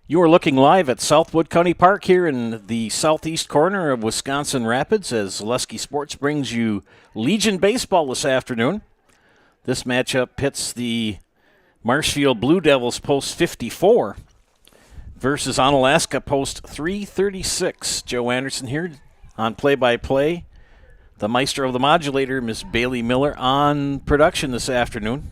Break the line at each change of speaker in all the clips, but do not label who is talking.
You are looking live at Southwood County Park here in the southeast corner of Wisconsin Rapids as Zaleski Sports brings you Legion Baseball this afternoon. This matchup pits the Marshfield Blue Devils post 54 versus Onalaska post 336. Joe Anderson here on play-by-play. The maestro of the modulator, Miss Bailey Miller, on production this afternoon.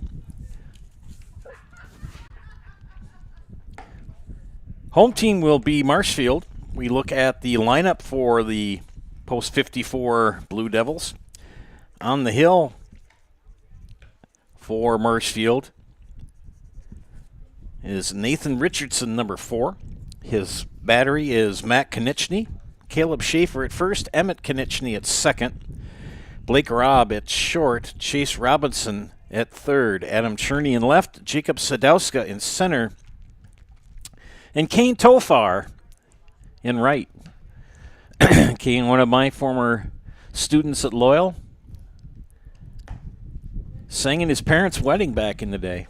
Home team will be Marshfield. We look at the lineup for the post 54 Blue Devils. On the hill for Marshfield is Nathan Richardson, number 4. His battery is Matt Konieczny, Caleb Schaefer at first, Emmett Konieczny at second, Blake Robb at short, Chase Robinson at third, Adam Cherney in left, Jacob Sadowska in center, and Kane Tofar in right. Kane, one of my former students at Loyal, sang in his parents' wedding back in the day.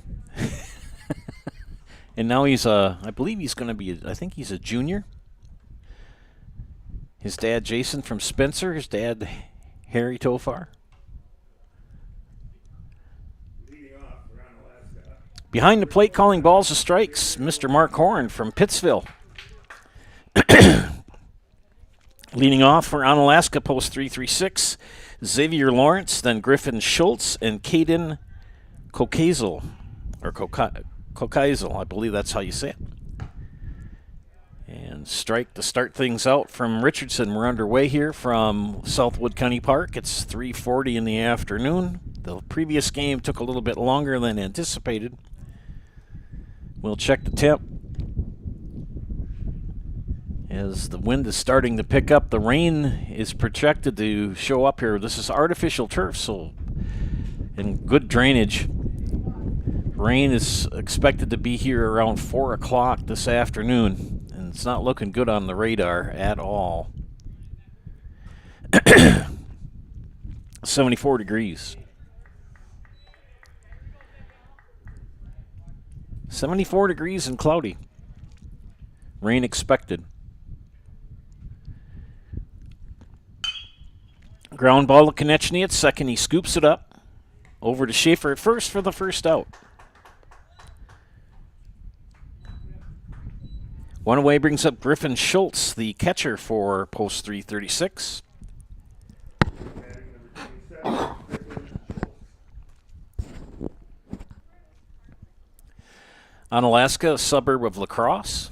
And now he's I believe he's going to be, I think he's a junior. His dad, Jason from Spencer, his dad, Harry Tofar. Behind the plate calling balls and strikes, Mr. Mark Horn from Pittsville. Leading off for Onalaska, post 336, Xavier Lawrence, then Griffin Schultz, and Caden Kokazel, or Kokazel, I believe that's how you say it. And strike to start things out from Richardson. We're underway here from Southwood County Park. It's 3:40 in the afternoon. The previous game took a little bit longer than anticipated. We'll check the temp. As the wind is starting to pick up, the rain is projected to show up here. This is artificial turf, so and good drainage. Rain is expected to be here around 4 o'clock this afternoon, and it's not looking good on the radar at all. 74 degrees. 74 degrees and cloudy. Rain expected. Ground ball to Konieczny at second. He scoops it up. Over to Schaefer at first for the first out. One away brings up Griffin Schultz, the catcher for post 336. Onalaska, a suburb of La Crosse.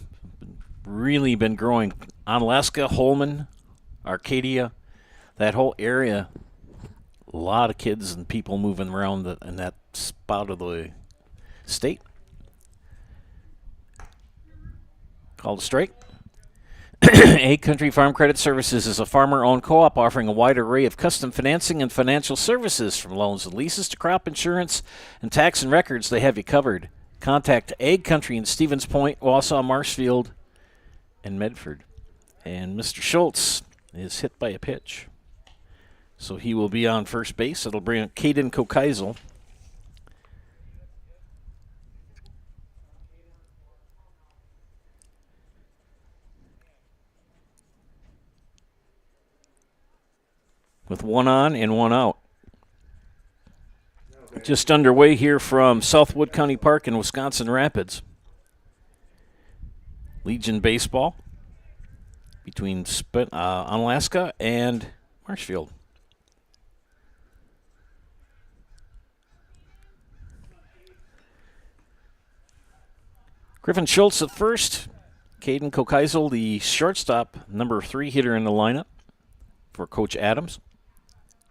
Really been growing. Onalaska, Holman, Arcadia, that whole area. A lot of kids and people moving around in that spot of the state. Called a strike. Egg Country Farm Credit Services is a farmer-owned co-op offering a wide array of custom financing and financial services, from loans and leases to crop insurance and tax and records. They have you covered. Contact Egg Country in Stevens Point, Wausau, Marshfield, and Medford. And Mr. Schultz is hit by a pitch, so he will be on first base. It'll bring Caden Kokazel. With one on and one out. Just underway here from Southwood County Park in Wisconsin Rapids. Legion Baseball between Onalaska and Marshfield. Griffin Schultz at first. Caden Kokazel, the shortstop, number 3 hitter in the lineup for Coach Adams.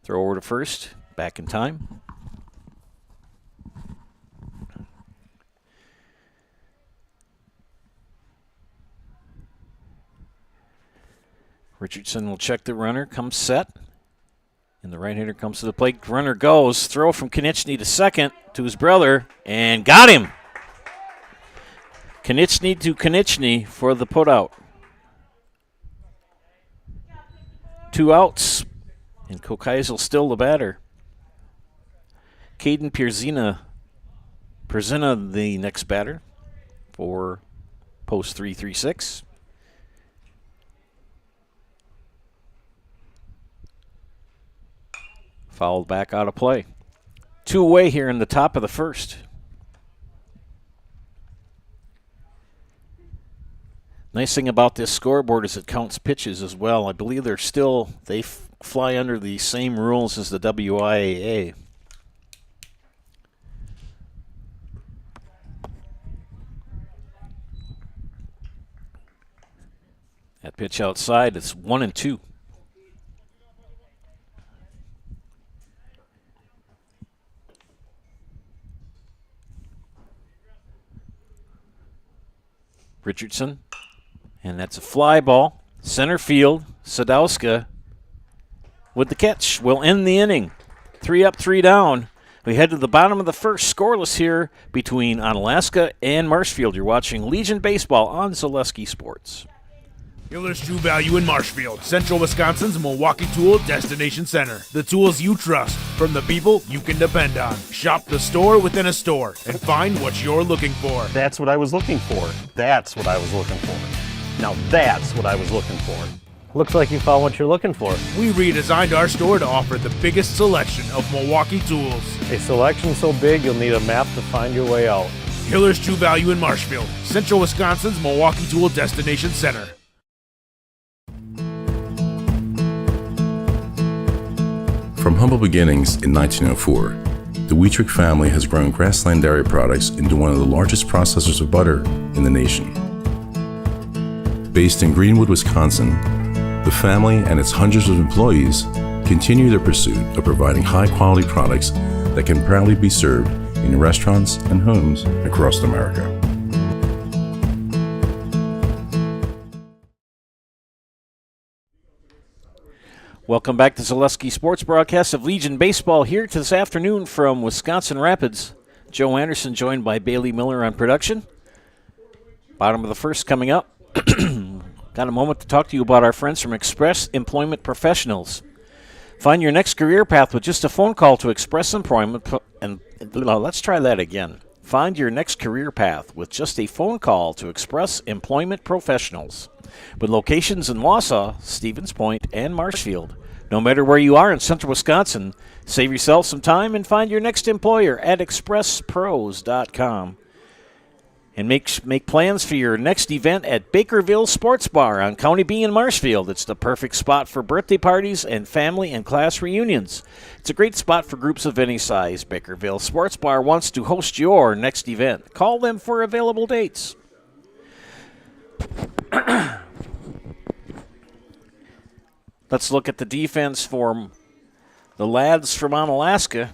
Throw over to first, back in time. Richardson will check the runner, comes set. And the right-hander comes to the plate. Runner goes. Throw from Konieczny to second to his brother, and got him. Konieczny to Konieczny for the putout. 2 outs, and Kokazel still the batter. Caden Pierzina the next batter for post 3-3-6. Fouled back out of play. 2 away here in the top of the first. Nice thing about this scoreboard is it counts pitches as well. I believe they fly under the same rules as the WIAA. That pitch outside, it's 1-2. Richardson, and that's a fly ball. Center field, Sadowska with the catch. Will end the inning. 3 up, 3 down. We head to the bottom of the first, scoreless here between Onalaska and Marshfield. You're watching Legion Baseball on Zaleski Sports.
Hiller's True Value in Marshfield, Central Wisconsin's Milwaukee Tool Destination Center. The tools you trust from the people you can depend on. Shop the store within a store and find what you're looking for.
That's what I was looking for. That's what I was looking for. Now that's what I was looking for.
Looks like you found what you're looking for.
We redesigned our store to offer the biggest selection of Milwaukee tools.
A selection so big you'll need a map to find your way out.
Hiller's True Value in Marshfield, Central Wisconsin's Milwaukee Tool Destination Center.
From humble beginnings in 1904, the Wheatrick family has grown Grassland Dairy Products into one of the largest processors of butter in the nation. Based in Greenwood, Wisconsin, the family and its hundreds of employees continue their pursuit of providing high-quality products that can proudly be served in restaurants and homes across America.
Welcome back to Zaleski Sports broadcast of Legion Baseball here this afternoon from Wisconsin Rapids. Joe Anderson joined by Bailey Miller on production. Bottom of the first coming up. Got a moment to talk to you about our friends from Express Employment Professionals. Find your next career path with just a phone call to Express Employment. Let's try that again. Find your next career path with just a phone call to Express Employment Professionals. With locations in Wausau, Stevens Point, and Marshfield. No matter where you are in central Wisconsin, save yourself some time and find your next employer at expresspros.com. And make plans for your next event at Bakerville Sports Bar on County B in Marshfield. It's the perfect spot for birthday parties and family and class reunions. It's a great spot for groups of any size. Bakerville Sports Bar wants to host your next event. Call them for available dates. Let's look at the defense for the lads from Onalaska.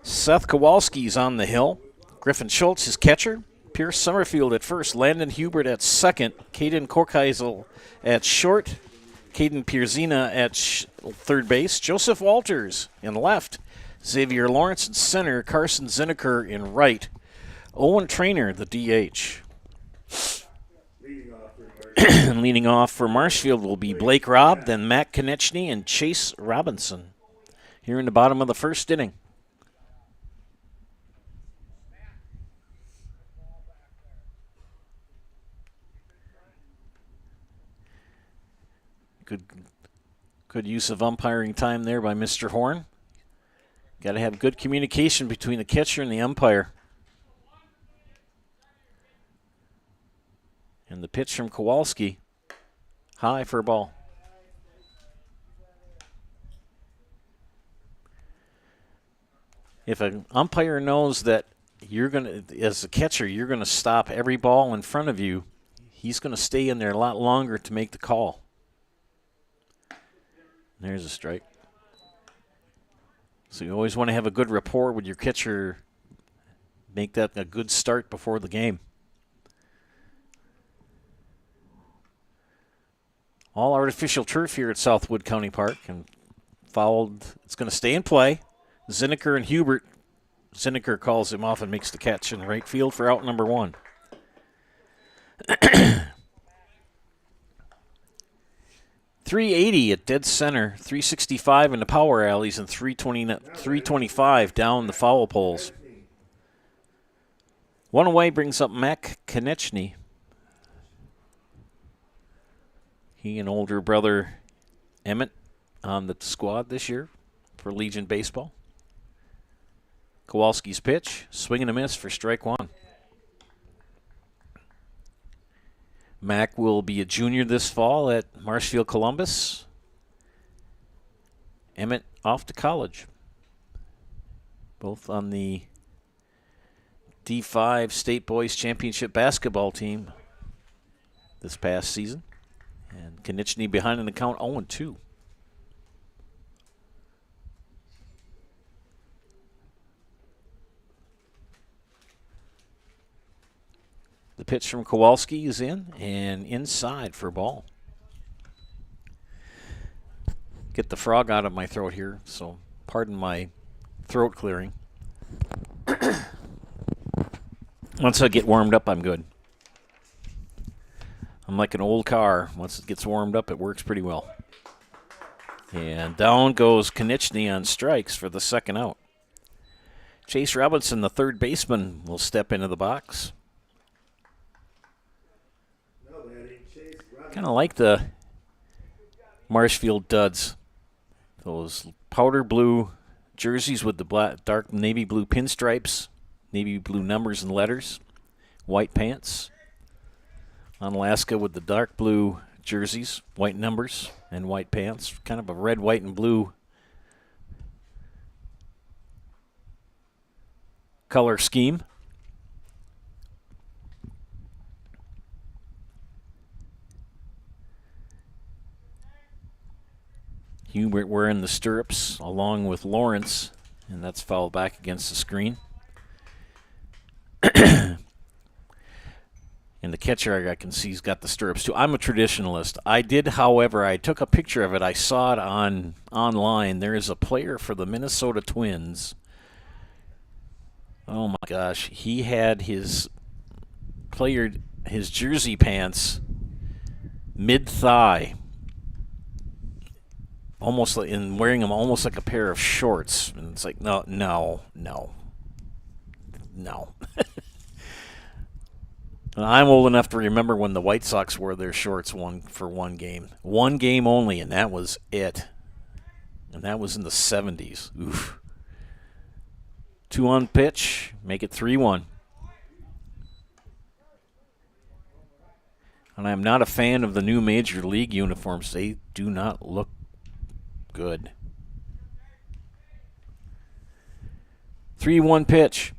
Seth Kowalski's on the hill. Griffin Schultz is catcher. Pierce Summerfield at first. Landon Hubert at second. Caden Korkeisel at short. Caden Pierzina at third base. Joseph Walters in left. Xavier Lawrence in center. Carson Zinneker in right. Owen Trainer, the DH. Leading off for Marshfield will be Blake Robb, then Matt Konechny and Chase Robinson. Here in the bottom of the first inning. Good use of umpiring time there by Mr. Horn. Got to have good communication between the catcher and the umpire. And the pitch from Kowalski, high for a ball. If an umpire knows that as a catcher, you're going to stop every ball in front of you, he's going to stay in there a lot longer to make the call. There's a strike. So you always want to have a good rapport with your catcher, make that a good start before the game. All artificial turf here at Southwood County Park, and fouled. It's going to stay in play. Zinneker and Hubert. Zinneker calls him off and makes the catch in right field for out number one. .380 at dead center, 365 in the power alleys, and 325 down the foul poles. One away brings up Matt Konechny. He and older brother Emmett on the squad this year for Legion Baseball. Kowalski's pitch, swing and a miss for strike one. Mac will be a junior this fall at Marshfield Columbus. Emmett off to college. Both on the D5 State Boys Championship basketball team this past season. And Konechny behind in the count 0-2. The pitch from Kowalski is in and inside for a ball. Get the frog out of my throat here, so pardon my throat clearing. Once I get warmed up, I'm good. I'm like an old car. Once it gets warmed up, it works pretty well. And down goes Konechny on strikes for the second out. Chase Robinson, the third baseman, will step into the box. Kind of like the Marshfield Duds. Those powder blue jerseys with the black, dark navy blue pinstripes, navy blue numbers and letters, white pants. Onalaska with the dark blue jerseys, white numbers, and white pants. Kind of a red, white, and blue color scheme. Hubert wearing the stirrups along with Lawrence, and that's fouled back against the screen. And the catcher, I can see, he's got the stirrups too. I'm a traditionalist. I did, however, I took a picture of it. I saw it online. There is a player for the Minnesota Twins. Oh my gosh, he had his jersey pants mid-thigh. Almost like, and wearing them almost like a pair of shorts. And it's like, no. I'm old enough to remember when the White Sox wore their shorts for one game. One game only, and that was it. And that was in the 70s. Oof. 2-on pitch, make it 3-1. And I'm not a fan of the new Major League uniforms. They do not look good. 3-1 pitch.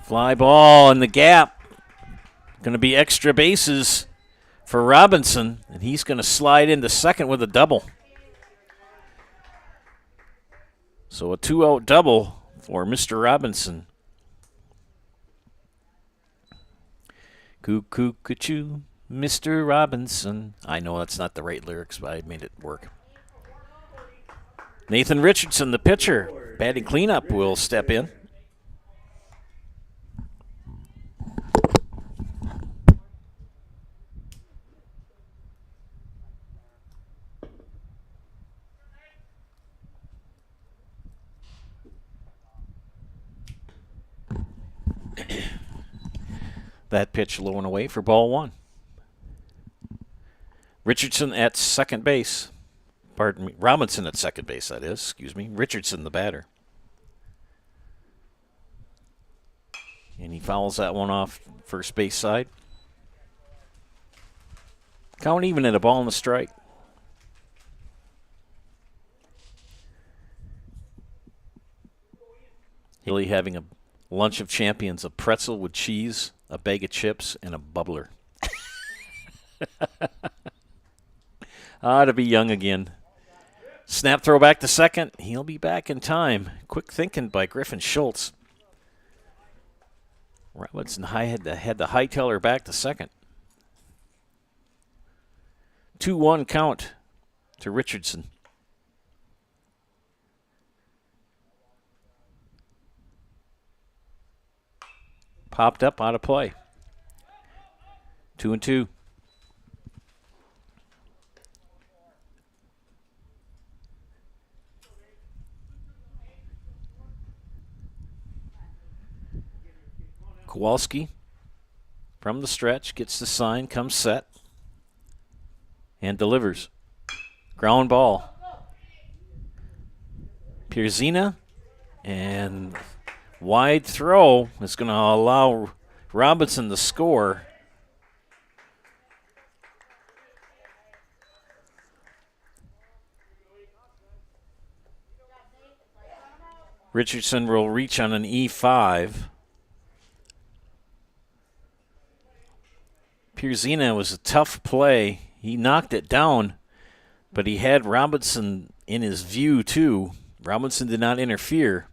Fly ball in the gap. Going to be extra bases for Robinson, and he's going to slide into second with a double. So a 2-out double for Mr. Robinson. Cuckoo-cuckoo, Mr. Robinson. I know that's not the right lyrics, but I made it work. Nathan Richardson, the pitcher, batting cleanup, will step in. That pitch low and away for ball one. Richardson at second base. Pardon me. Robinson at second base, that is. Excuse me. Richardson, the batter. And he fouls that one off first base side. Count even at a ball and a strike. Really having a lunch of champions, a pretzel with cheese, a bag of chips, and a bubbler. To be young again. Snap throw back to second. He'll be back in time. Quick thinking by Griffin Schultz. Robinson had the highteller back to second. 2-1 count to Richardson. Popped up, out of play. 2-2. Kowalski from the stretch gets the sign, comes set. and delivers. Ground ball. Pierzina, and wide throw is going to allow Robinson to score. Richardson will reach on an E5. Pierzina was a tough play. He knocked it down, but he had Robinson in his view too. Robinson did not interfere.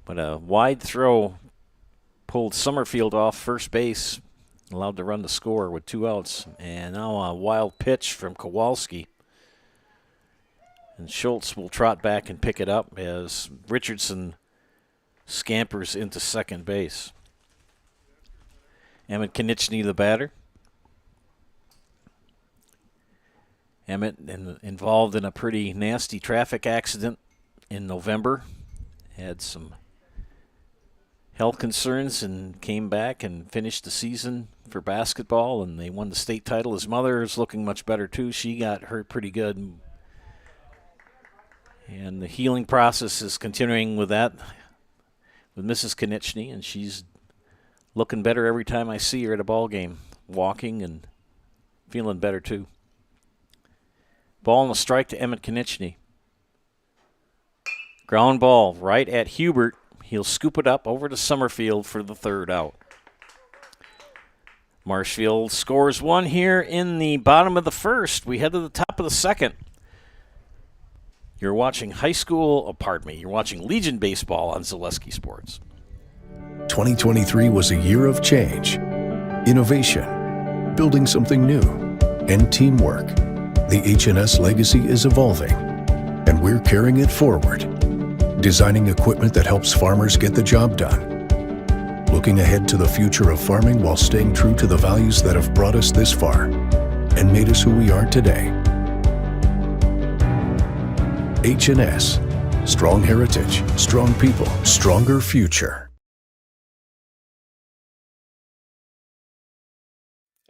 But a wide throw pulled Summerfield off first base, allowed to run the score with 2 outs. And now a wild pitch from Kowalski. And Schultz will trot back and pick it up as Richardson scampers into second base. Emmett Konieczny, the batter. Emmett involved in a pretty nasty traffic accident in November. Had some health concerns and came back and finished the season for basketball, and they won the state title. His mother is looking much better too. She got hurt pretty good. And the healing process is continuing with that, with Mrs. Konieczny, and she's looking better every time I see her at a ball game, walking and feeling better too. Ball and a strike to Emmett Konieczny. Ground ball right at Hubert. He'll scoop it up over to Summerfield for the 3rd out. Marshfield scores 1 here in the bottom of the 1st. We head to the top of the 2nd. You're watching you're watching Legion Baseball on Zaleski Sports.
2023 was a year of change, innovation, building something new, and teamwork. The H&S legacy is evolving, and we're carrying it forward, designing equipment that helps farmers get the job done, looking ahead to the future of farming while staying true to the values that have brought us this far and made us who we are today. H&S, strong heritage, strong people, stronger future.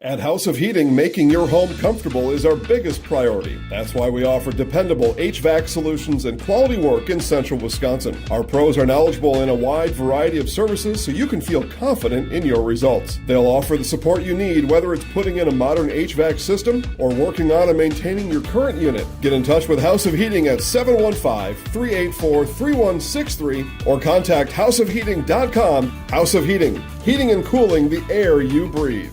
At House of Heating, making your home comfortable is our biggest priority. That's why we offer dependable HVAC solutions and quality work in central Wisconsin. Our pros are knowledgeable in a wide variety of services so you can feel confident in your results. They'll offer the support you need, whether it's putting in a modern HVAC system or working on and maintaining your current unit. Get in touch with House of Heating at 715-384-3163 or contact houseofheating.com. House of Heating, heating and cooling the air you breathe.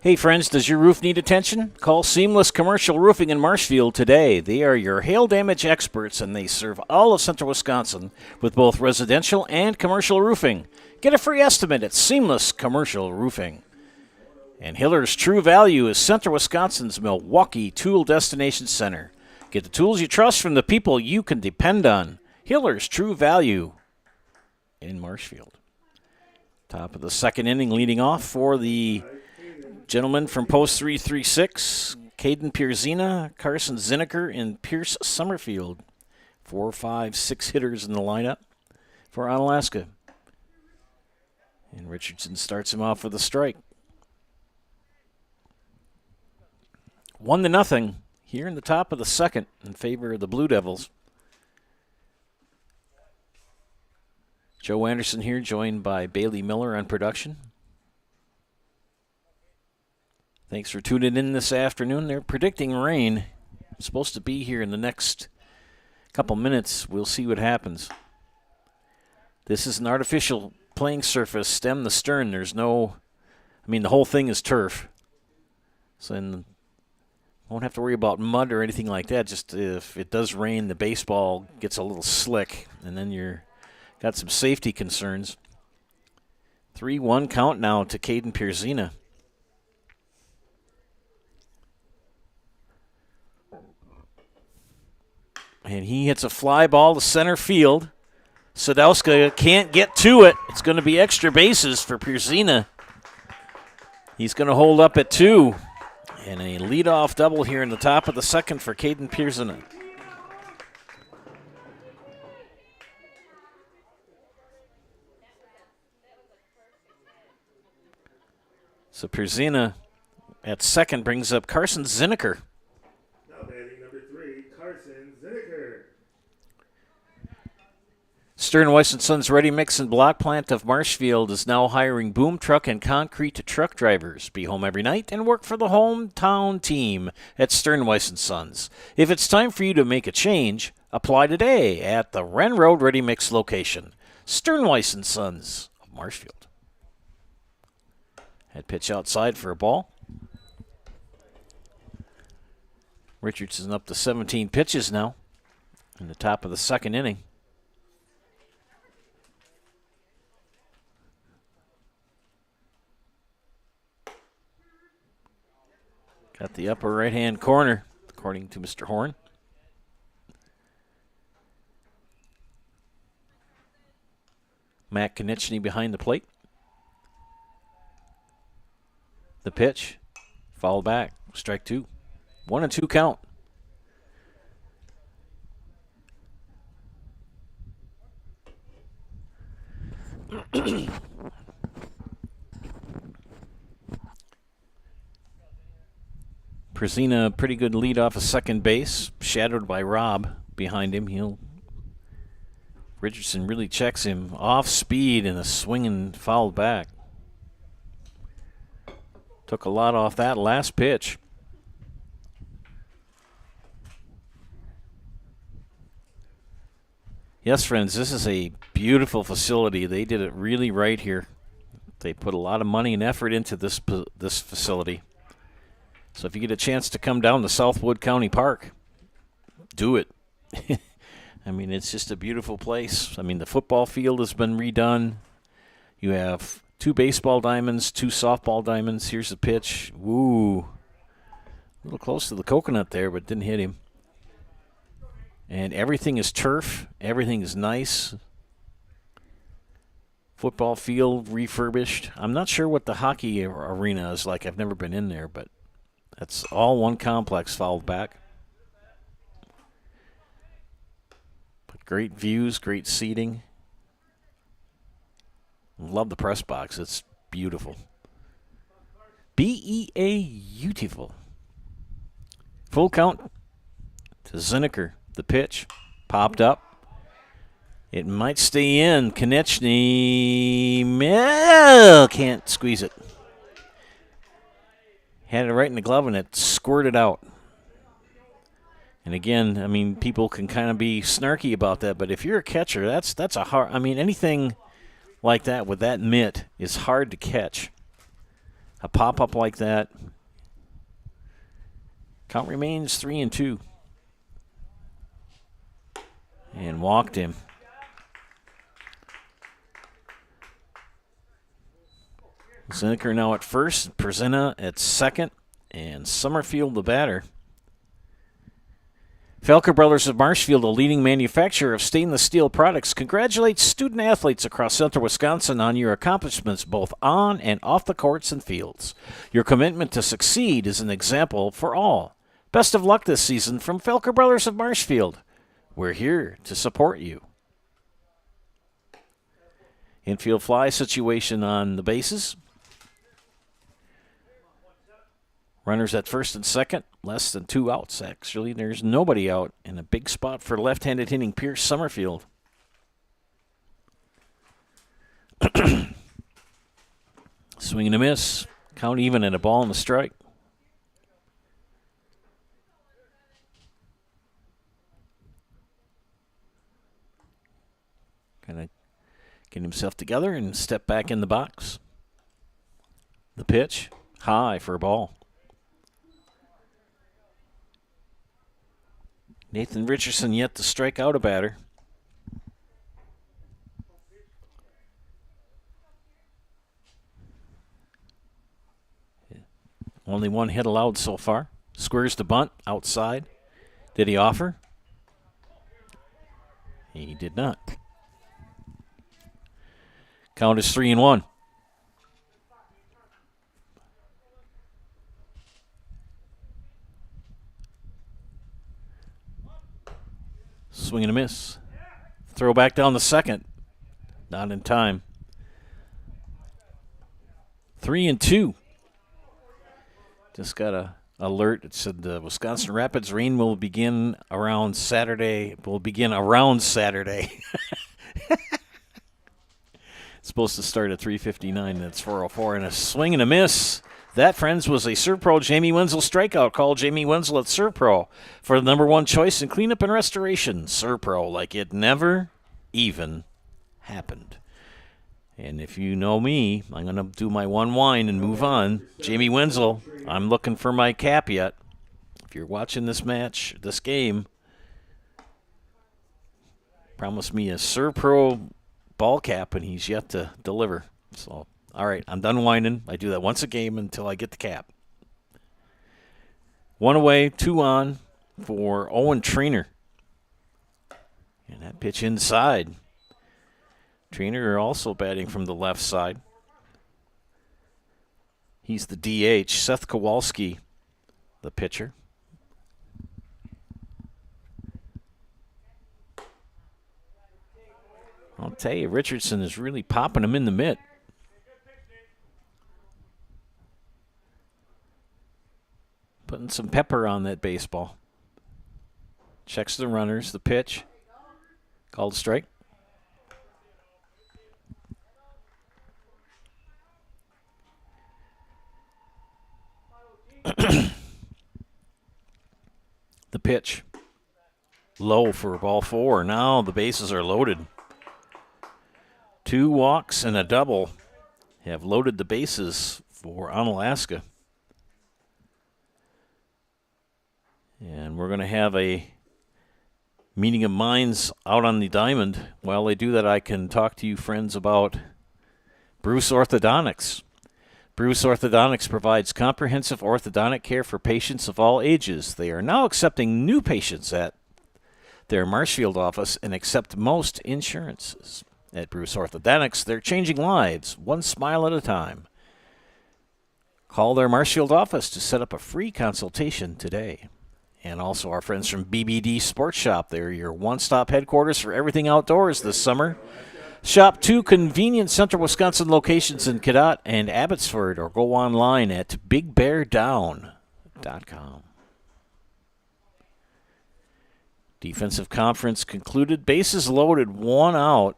Hey friends, does your roof need attention? Call Seamless Commercial Roofing in Marshfield today. They are your hail damage experts, and they serve all of central Wisconsin with both residential and commercial roofing. Get a free estimate at Seamless Commercial Roofing. And Hiller's True Value is central Wisconsin's Milwaukee Tool Destination Center. Get the tools you trust from the people you can depend on. Hiller's True Value in Marshfield. Top of the 2nd inning, leading off for the gentlemen from Post 336, Caden Pierzina, Carson Zinneker, and Pierce Summerfield. 4, 5, 6 hitters in the lineup for Onalaska. And Richardson starts him off with a strike. 1-0 here in the top of the 2nd in favor of the Blue Devils. Joe Anderson here, joined by Bailey Miller on production. Thanks for tuning in this afternoon. They're predicting rain. It's supposed to be here in the next couple minutes. We'll see what happens. This is an artificial playing surface, stem to stern. There's no, the whole thing is turf. So won't have to worry about mud or anything like that. Just if it does rain, the baseball gets a little slick, and then you're got some safety concerns. 3-1 count now to Caden Pierzina. And he hits a fly ball to center field. Sadowska can't get to it. It's going to be extra bases for Pierzina. He's going to hold up at 2. And a leadoff double here in the top of the second for Caden Pearson. So Perzina at second brings up Carson Zinneker.
Now batting number 3, Carson Zinneker.
Stern Weiss & Sons Ready Mix and Block Plant of Marshfield is now hiring boom truck and concrete truck drivers. Be home every night and work for the hometown team at Stern Weiss & Sons. If it's time for you to make a change, apply today at the Wren Road Ready Mix location. Stern Weiss & Sons of Marshfield. Head pitch outside for a ball. Richardson up to 17 pitches now in the top of the second inning. Got the upper right-hand corner, according to Mr. Horn. Matt Konechny behind the plate. The pitch, foul back, strike 2. 1-2 count. Perzina, pretty good lead off of second base, shadowed by Rob behind him. Richardson really checks him off speed and a swinging foul back. Took a lot off that last pitch. Yes, friends, this is a beautiful facility. They did it really right here. They put a lot of money and effort into this facility. So if you get a chance to come down to Southwood County Park, do it. I mean, it's just a beautiful place. I mean, the football field has been redone. You have 2 baseball diamonds, 2 softball diamonds. Here's the pitch. Woo. A little close to the coconut there, but didn't hit him. And everything is turf. Everything is nice. Football field refurbished. I'm not sure what the hockey arena is like. I've never been in there, but that's all one complex fouled back. But great views, great seating. Love the press box. It's beautiful. beautiful. Full count to Zinneker. The pitch popped up. It might stay in. Konechny can't squeeze it. Had it right in the glove and it squirted out. And again, I mean, people can kind of be snarky about that, but if you're a catcher, that's a hard. I mean, anything like that with that mitt is hard to catch. A pop-up like that. Count remains 3-2. And walked him. Zinneker now at first, Perzina at second, and Summerfield the batter. Felker Brothers of Marshfield, a leading manufacturer of stainless steel products, congratulates student athletes across central Wisconsin on your accomplishments both on and off the courts and fields. Your commitment to succeed is an example for all. Best of luck this season from Felker Brothers of Marshfield. We're here to support you. Infield fly situation on the bases. Runners at first and second, less than 2 outs, actually. There's nobody out, in a big spot for left-handed hitting Pierce Summerfield. Swing and a miss. Count even at a ball and a strike. Kind of get himself together and step back in the box. The pitch, high for a ball. Nathan Richardson yet to strike out a batter. Only 1 hit allowed so far. Squares the bunt outside. Did he offer? He did not. Count is 3-1. Swing and a miss. Throw back down the second. Not in time. 3-2. Just got a alert. It said the Wisconsin Rapids rain will begin around Saturday. It's supposed to start at 3:59. That's 4:04. And a swing and a miss. That, friends, was a ServPro Jamie Wenzel strikeout. Call Jamie Wenzel at ServPro for the #1 choice in cleanup and restoration. ServPro, like it never even happened. And if you know me, I'm going to do my one wine and move on. Jamie Wenzel, I'm looking for my cap yet. If you're watching this match, this game, promise me a ServPro ball cap, and he's yet to deliver. So, all right, I'm done whining. I do that once a game until I get the cap. 1 away, 2 on for Owen Trainer. And that pitch inside. Trainer also batting from the left side. He's the DH. Seth Kowalski, the pitcher. I'll tell you, Richardson is really popping him in the mitt. Putting some pepper on that baseball. Checks the runners, the pitch. Called strike. The pitch. Low for ball 4. Now the bases are loaded. 2 walks and a double have loaded the bases for Onalaska. And we're going to have a meeting of minds out on the diamond. While they do that, I can talk to you, friends, about Bruce Orthodontics. Bruce Orthodontics provides comprehensive orthodontic care for patients of all ages. They are now accepting new patients at their Marshfield office and accept most insurances. At Bruce Orthodontics, they're changing lives, one smile at a time. Call their Marshfield office to set up a free consultation today. And also our friends from BBD Sports Shop. They're your one-stop headquarters for everything outdoors this summer. Shop 2 convenient Central Wisconsin locations in Cadott and Abbotsford, or go online at bigbeardown.com. Defensive conference concluded. Bases loaded, 1 out.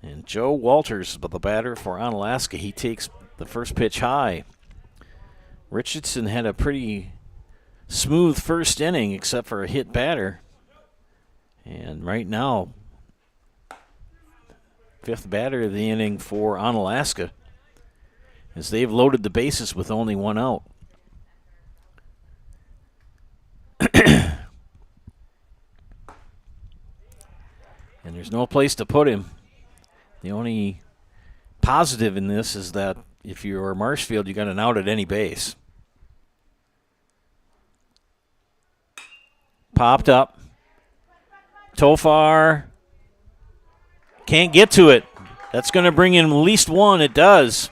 And Joe Walters, the batter for Onalaska, he takes the first pitch high. Richardson had a pretty smooth first inning except for a hit batter. And right now, 5th batter of the inning for Onalaska, as they've loaded the bases with only 1 out. And there's no place to put him. The only positive in this is that if you're Marshfield, you got an out at any base. Popped up. Tofar can't get to it. That's going to bring in at least 1. It does.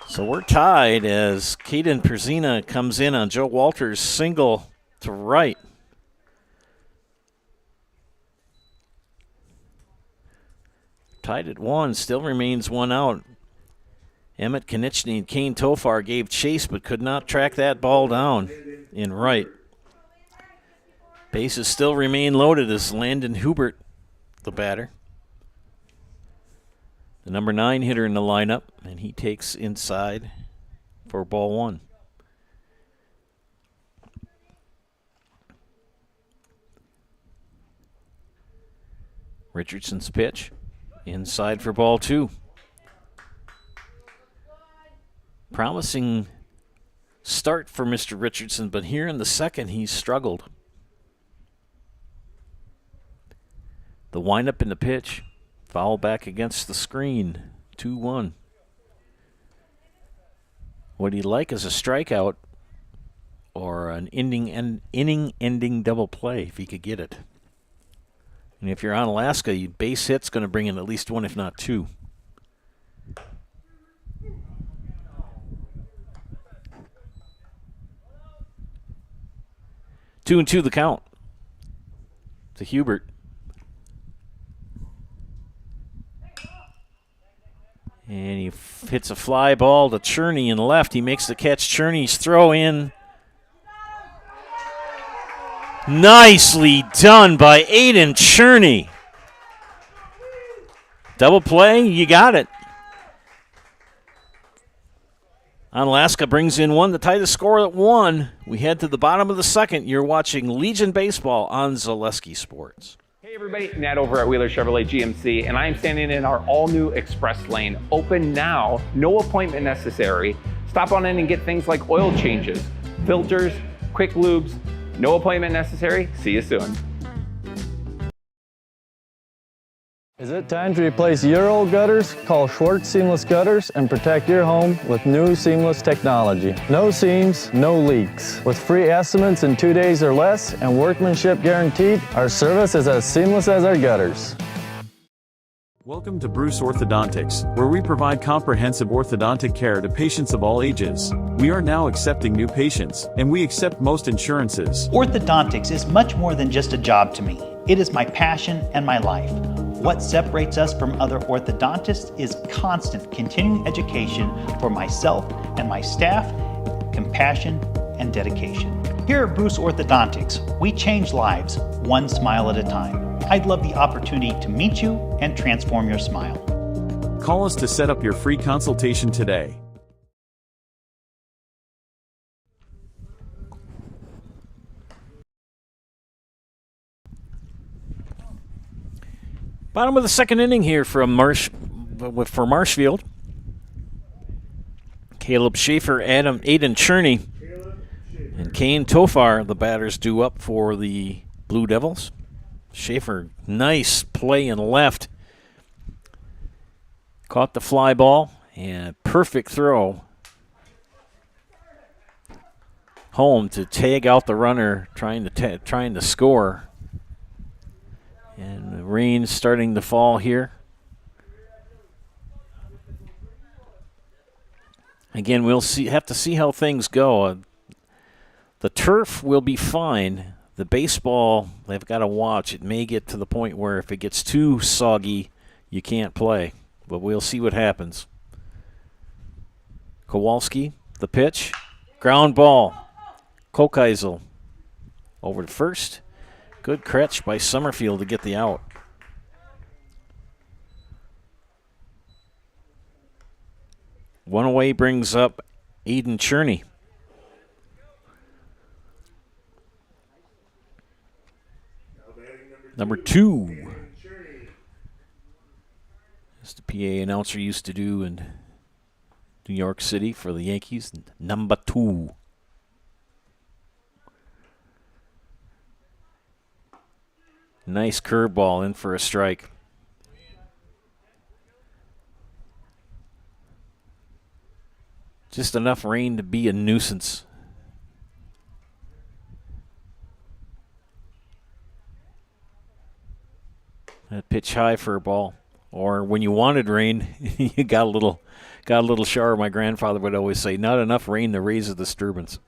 So we're tied as Caden Perzina comes in on Joe Walters' single to right. Tied at 1, still remains 1 out. Emmett Konieczny and Kane Tofar gave chase but could not track that ball down in right. Bases still remain loaded as Landon Hubert, the batter, the number 9 hitter in the lineup, and he takes inside for ball 1. Richardson's pitch. Inside for ball 2. Promising start for Mr. Richardson, but here in the second he's struggled. The windup in the pitch. Foul back against the screen. 2-1. What he'd like is a strikeout or an inning-ending double play if he could get it. And if you're Onalaska, base hit's going to bring in at least 1, if not 2. Two and 2 the count. to Hubert. And he hits a fly ball to Cherney in left. He makes the catch. Cherney's throw in. Nicely done by Aiden Cherney. Double play, you got it. Onalaska brings in one to tie the score at 1. We head to the bottom of the second. You're watching Legion Baseball on Zaleski Sports.
Hey everybody, Nat over at Wheeler Chevrolet GMC, and I am standing in our all-new Express Lane. Open now, no appointment necessary. Stop on in and get things like oil changes, filters, quick lubes. No appointment necessary. See you soon.
Is it time to replace your old gutters? Call Schwartz Seamless Gutters and protect your home with new seamless technology. No seams, no leaks. With free estimates in 2 days or less and workmanship guaranteed, our service is as seamless as our gutters.
Welcome to Bruce Orthodontics, where we provide comprehensive orthodontic care to patients of all ages. We are now accepting new patients, and we accept most insurances.
Orthodontics is much more than just a job to me. It is my passion and my life. What separates us from other orthodontists is constant continuing education for myself and my staff, compassion, and dedication. Here at Bruce Orthodontics, we change lives one smile at a time. I'd love the opportunity to meet you and transform your smile.
Call us to set up your free consultation today.
Bottom of the second inning here for Marshfield. Caleb Schaefer, Aiden Cherney, and Kane Tofar, the batters due up for the Blue Devils. Schaefer, nice play in left. Caught the fly ball and perfect throw home to tag out the runner trying to score. And the rain's starting to fall here. Again, we'll have to see how things go. The turf will be fine. The baseball, they've got to watch. It may get to the point where if it gets too soggy, you can't play. But we'll see what happens. Kowalski, the pitch. Ground ball. Kokeisel over to first. Good catch by Summerfield to get the out. One away brings up Aiden Cherney. Number 2. As the PA announcer used to do in New York City for the Yankees. Number 2. Nice curveball in for a strike. Just enough rain to be a nuisance. That pitch high for a ball. Or when you wanted rain, you got a little shower. My grandfather would always say, not enough rain to raise a disturbance.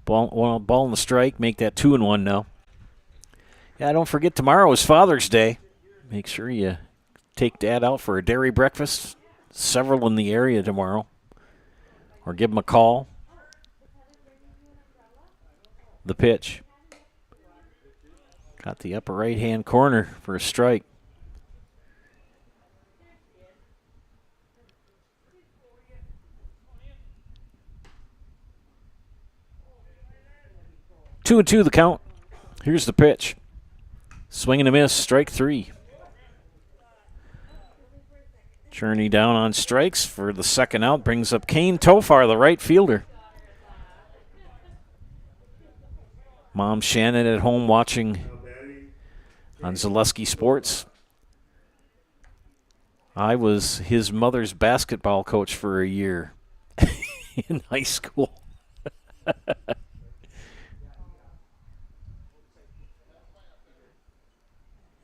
Ball in the strike, make that 2-1 now. Yeah, don't forget tomorrow is Father's Day. Make sure you take Dad out for a dairy breakfast. Several in the area tomorrow. Or give him a call. The pitch. Got the upper right-hand corner for a strike. Two and 2 the count. Here's the pitch. Swing and a miss, strike 3. Cherney down on strikes for the second out. Brings up Kane Tofar, the right fielder. Mom Shannon at home watching on Zaleski Sports. I was his mother's basketball coach for a year in high school.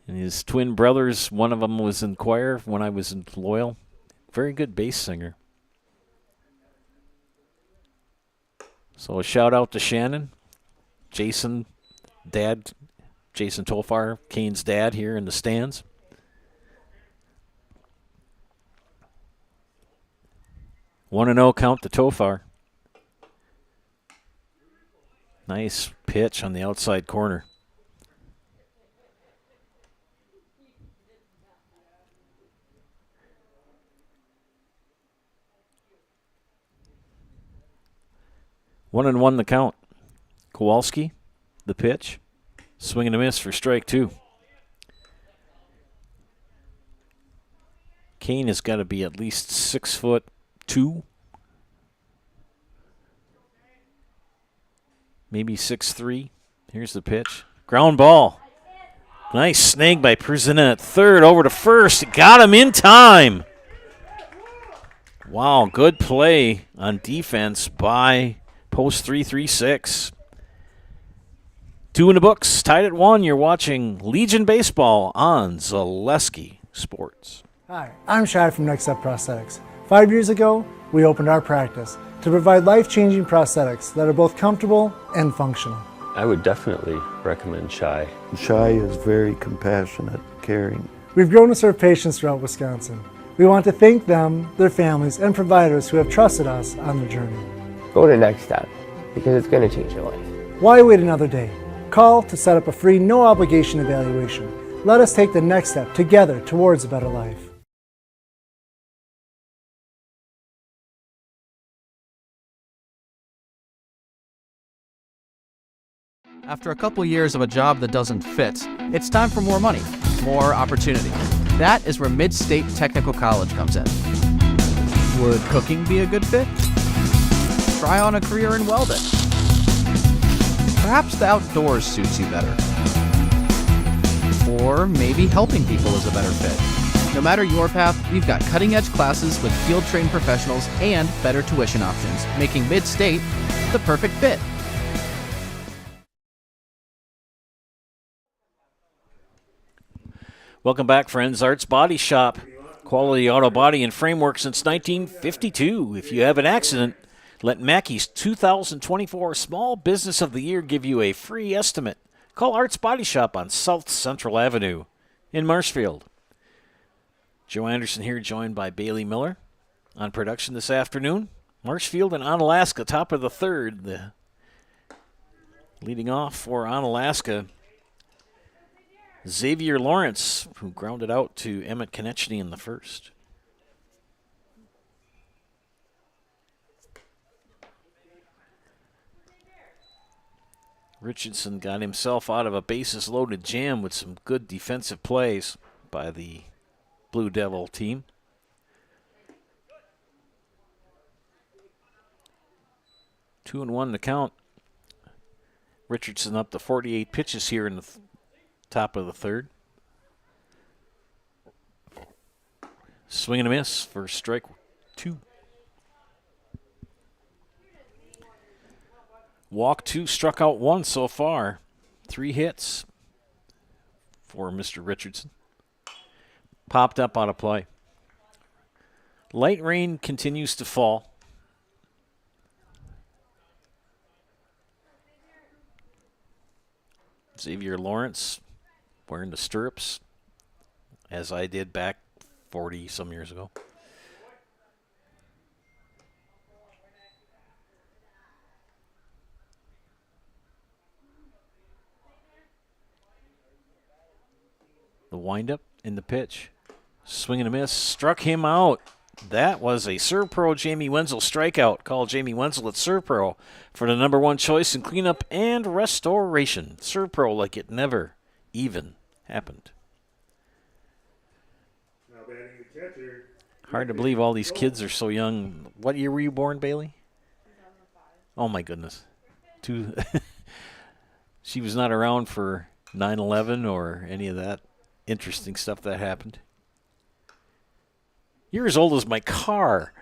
And his twin brothers, one of them was in choir when I was in Loyal. Very good bass singer. So a shout out to Shannon, Jason Tolfar, Kane's dad here in the stands. One and 0 count to Tofar. Nice pitch on the outside corner. One and 1 the count. Kowalski, the pitch. Swing and a miss for strike 2. Kane has got to be at least 6'2". Maybe 6'3". Here's the pitch. Ground ball. Nice snag by Przina at third. Over to first. Got him in time. Wow, good play on defense by post 336. 2 in the books. Tied at 1. You're watching Legion Baseball on Zaleski Sports.
Hi, I'm Shad from Next Step Prosthetics. 5 years ago, we opened our practice to provide life-changing prosthetics that are both comfortable and functional.
I would definitely recommend Shai.
Shai is very compassionate, caring.
We've grown to serve patients throughout Wisconsin. We want to thank them, their families, and providers who have trusted us on their journey.
Go to Next Step, because it's going to change your life.
Why wait another day? Call to set up a free, no-obligation evaluation. Let us take the next step together towards a better life.
After a couple years of a job that doesn't fit, it's time for more money, more opportunity. That is where Mid-State Technical College comes in. Would cooking be a good fit? Try on a career in welding. Perhaps the outdoors suits you better. Or maybe helping people is a better fit. No matter your path, we've got cutting-edge classes with field-trained professionals and better tuition options, making Mid-State the perfect fit.
Welcome back, friends. Arts Body Shop. Quality auto body and framework since 1952. If you have an accident, let Mackey's 2024 Small Business of the Year give you a free estimate. Call Arts Body Shop on South Central Avenue in Marshfield. Joe Anderson here, joined by Bailey Miller on production this afternoon. Marshfield and Onalaska, top of the third. Leading off for Onalaska, Xavier Lawrence, who grounded out to Emmett Konechny in the first. Richardson got himself out of a bases-loaded jam with some good defensive plays by the Blue Devil team. Two and one to count. Richardson up to 48 pitches here in the top of the third. Swing and a miss for strike 2. Walk 2, struck out 1 so far. 3 hits for Mr. Richardson. Popped up on a play. Light rain continues to fall. Xavier Lawrence wearing the stirrups, as I did back 40-some years ago. The windup in the pitch. Swing and a miss. Struck him out. That was a ServPro Jamie Wenzel strikeout. Call Jamie Wenzel at ServPro for the #1 choice in cleanup and restoration. ServPro like it never even happened. Hard to believe all these kids are so young. What year were you born, Bailey? 2005. Oh, my goodness. She was not around for 9/11 or any of that interesting stuff that happened. You're as old as my car.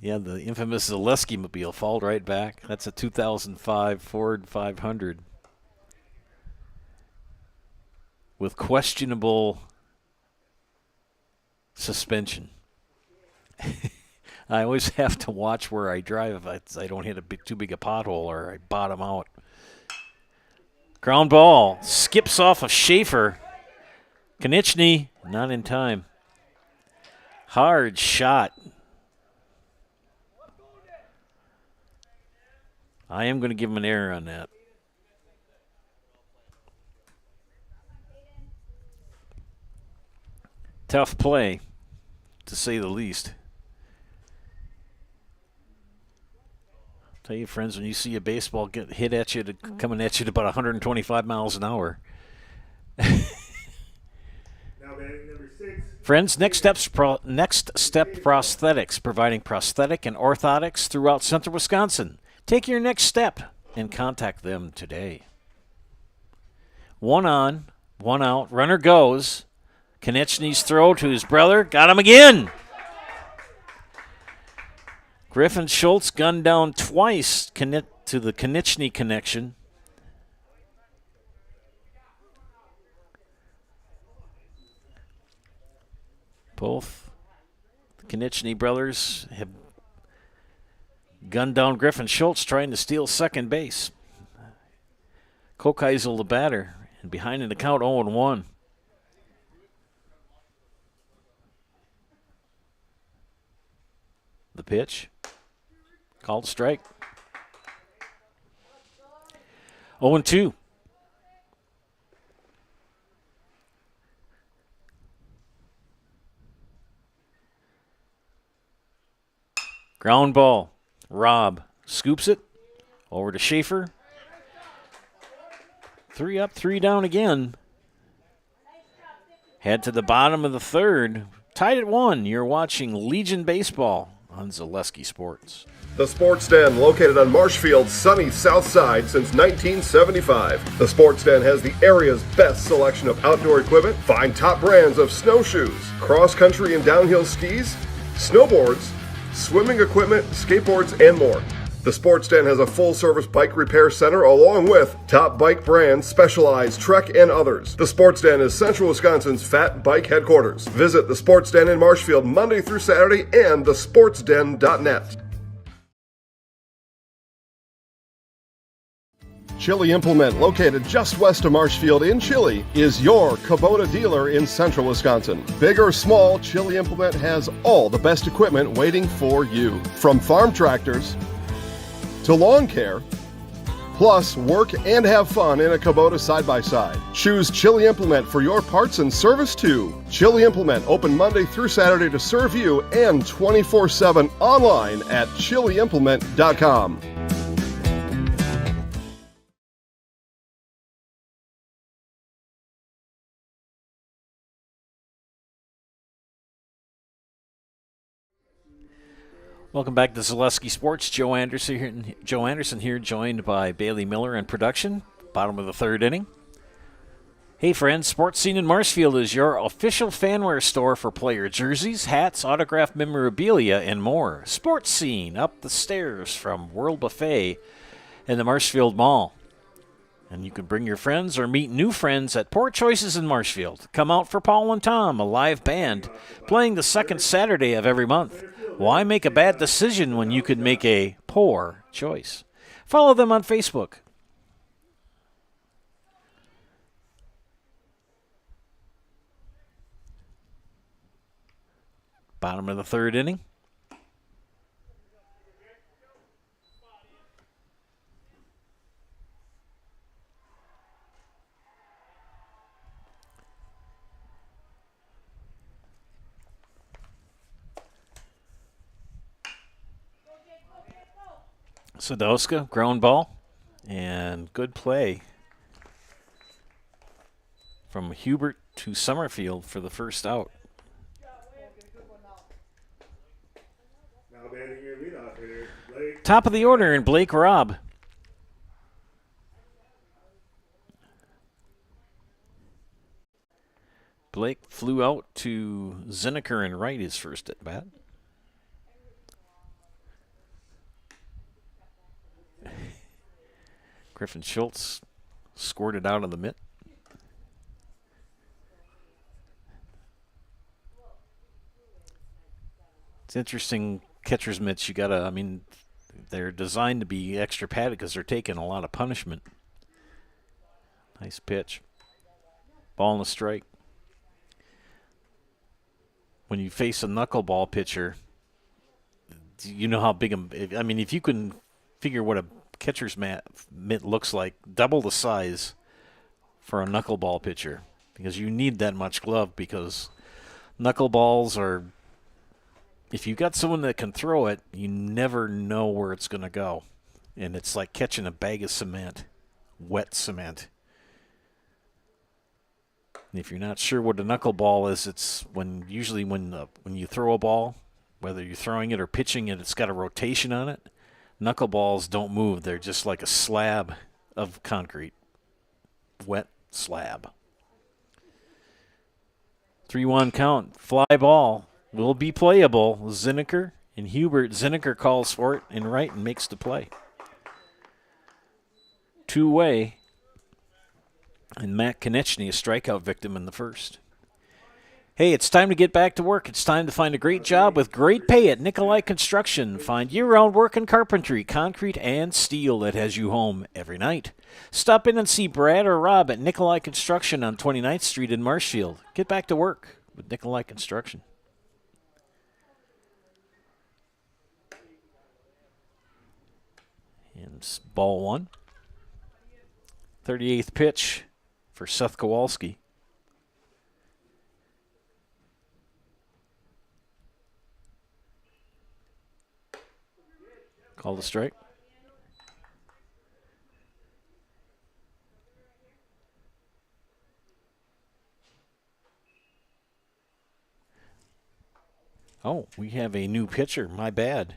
Yeah, the infamous Zaleski mobile followed right back. That's a 2005 Ford 500 with questionable suspension. I always have to watch where I drive if I don't hit too big a pothole or I bottom out. Ground ball skips off of Schaefer. Konechny, not in time. Hard shot. I am going to give him an error on that. Tough play, to say the least. Tell you, friends, when you see a baseball get hit at you, coming at you at about 125 miles an hour. Friends, Next Step Prosthetics, providing prosthetic and orthotics throughout Central Wisconsin. Take your next step and contact them today. 1 on, 1 out, runner goes. Konechny's throw to his brother, got him again. Griffin Schultz gunned down twice to the Konechny connection. Both the Konechny brothers have gunned down Griffin Schultz trying to steal second base. Kokeisel the batter, and behind in the count 0-1. The pitch. Called strike. 0-2. Ground ball. Robb scoops it. Over to Schaefer. 3 up, 3 down again. Head to the bottom of the third. Tied at 1. You're watching Legion Baseball on Zaleski Sports.
The Sports Den, located on Marshfield's sunny south side since 1975. The Sports Den has the area's best selection of outdoor equipment. Find top brands of snowshoes, cross-country and downhill skis, snowboards, swimming equipment, skateboards, and more. The Sports Den has a full-service bike repair center along with top bike brands, Specialized, Trek, and others. The Sports Den is Central Wisconsin's Fat Bike headquarters. Visit the Sports Den in Marshfield Monday through Saturday and thesportsden.net. Chili Implement, located just west of Marshfield in Chili, is your Kubota dealer in Central Wisconsin. Big or small, Chili Implement has all the best equipment waiting for you. From farm tractors to lawn care, plus work and have fun in a Kubota side-by-side. Choose Chili Implement for your parts and service too. Chili Implement, open Monday through Saturday to serve you and 24/7 online at chiliimplement.com.
Welcome back to Zaleski Sports. Joe Anderson here, joined by Bailey Miller in production. Bottom of the third inning. Hey friends, Sports Scene in Marshfield is your official fanwear store for player jerseys, hats, autographed memorabilia, and more. Sports Scene, up the stairs from World Buffet in the Marshfield Mall. And you can bring your friends or meet new friends at Poor Choices in Marshfield. Come out for Paul and Tom, a live band, playing the second Saturday of every month. Why make a bad decision when you could make a poor choice? Follow them on Facebook. Bottom of the third inning. Sadowska, ground ball, and good play from Hubert to Summerfield for the first out. Top of the order in Blake Robb. Blake flew out to Zinneker and right his first at bat. Griffin Schultz scored it out of the mitt. It's interesting. Catcher's mitts, they're designed to be extra padded because they're taking a lot of punishment. Nice pitch. Ball and a strike. When you face a knuckleball pitcher, you know how big if you can figure what a catcher's mitt looks like, double the size for a knuckleball pitcher, because you need that much glove, because knuckleballs are, if you've got someone that can throw it, you never know where it's going to go. And it's like catching a bag of cement, wet cement. And if you're not sure what a knuckleball is, it's when you throw a ball, whether you're throwing it or pitching it, it's got a rotation on it. Knuckleballs don't move. They're just like a slab of concrete. Wet slab. 3-1 count. Fly ball will be playable. Zinneker and Hubert. Zinneker calls for it in right and makes the play. Two-way. And Matt Konechny, a strikeout victim in the first. Hey, it's time to get back to work. It's time to find a great job with great pay at Nikolai Construction. Find year-round work in carpentry, concrete, and steel that has you home every night. Stop in and see Brad or Rob at Nikolai Construction on 29th Street in Marshfield. Get back to work with Nikolai Construction. And ball one. 38th pitch for Seth Kowalski. Call the strike. Oh, we have a new pitcher. My bad.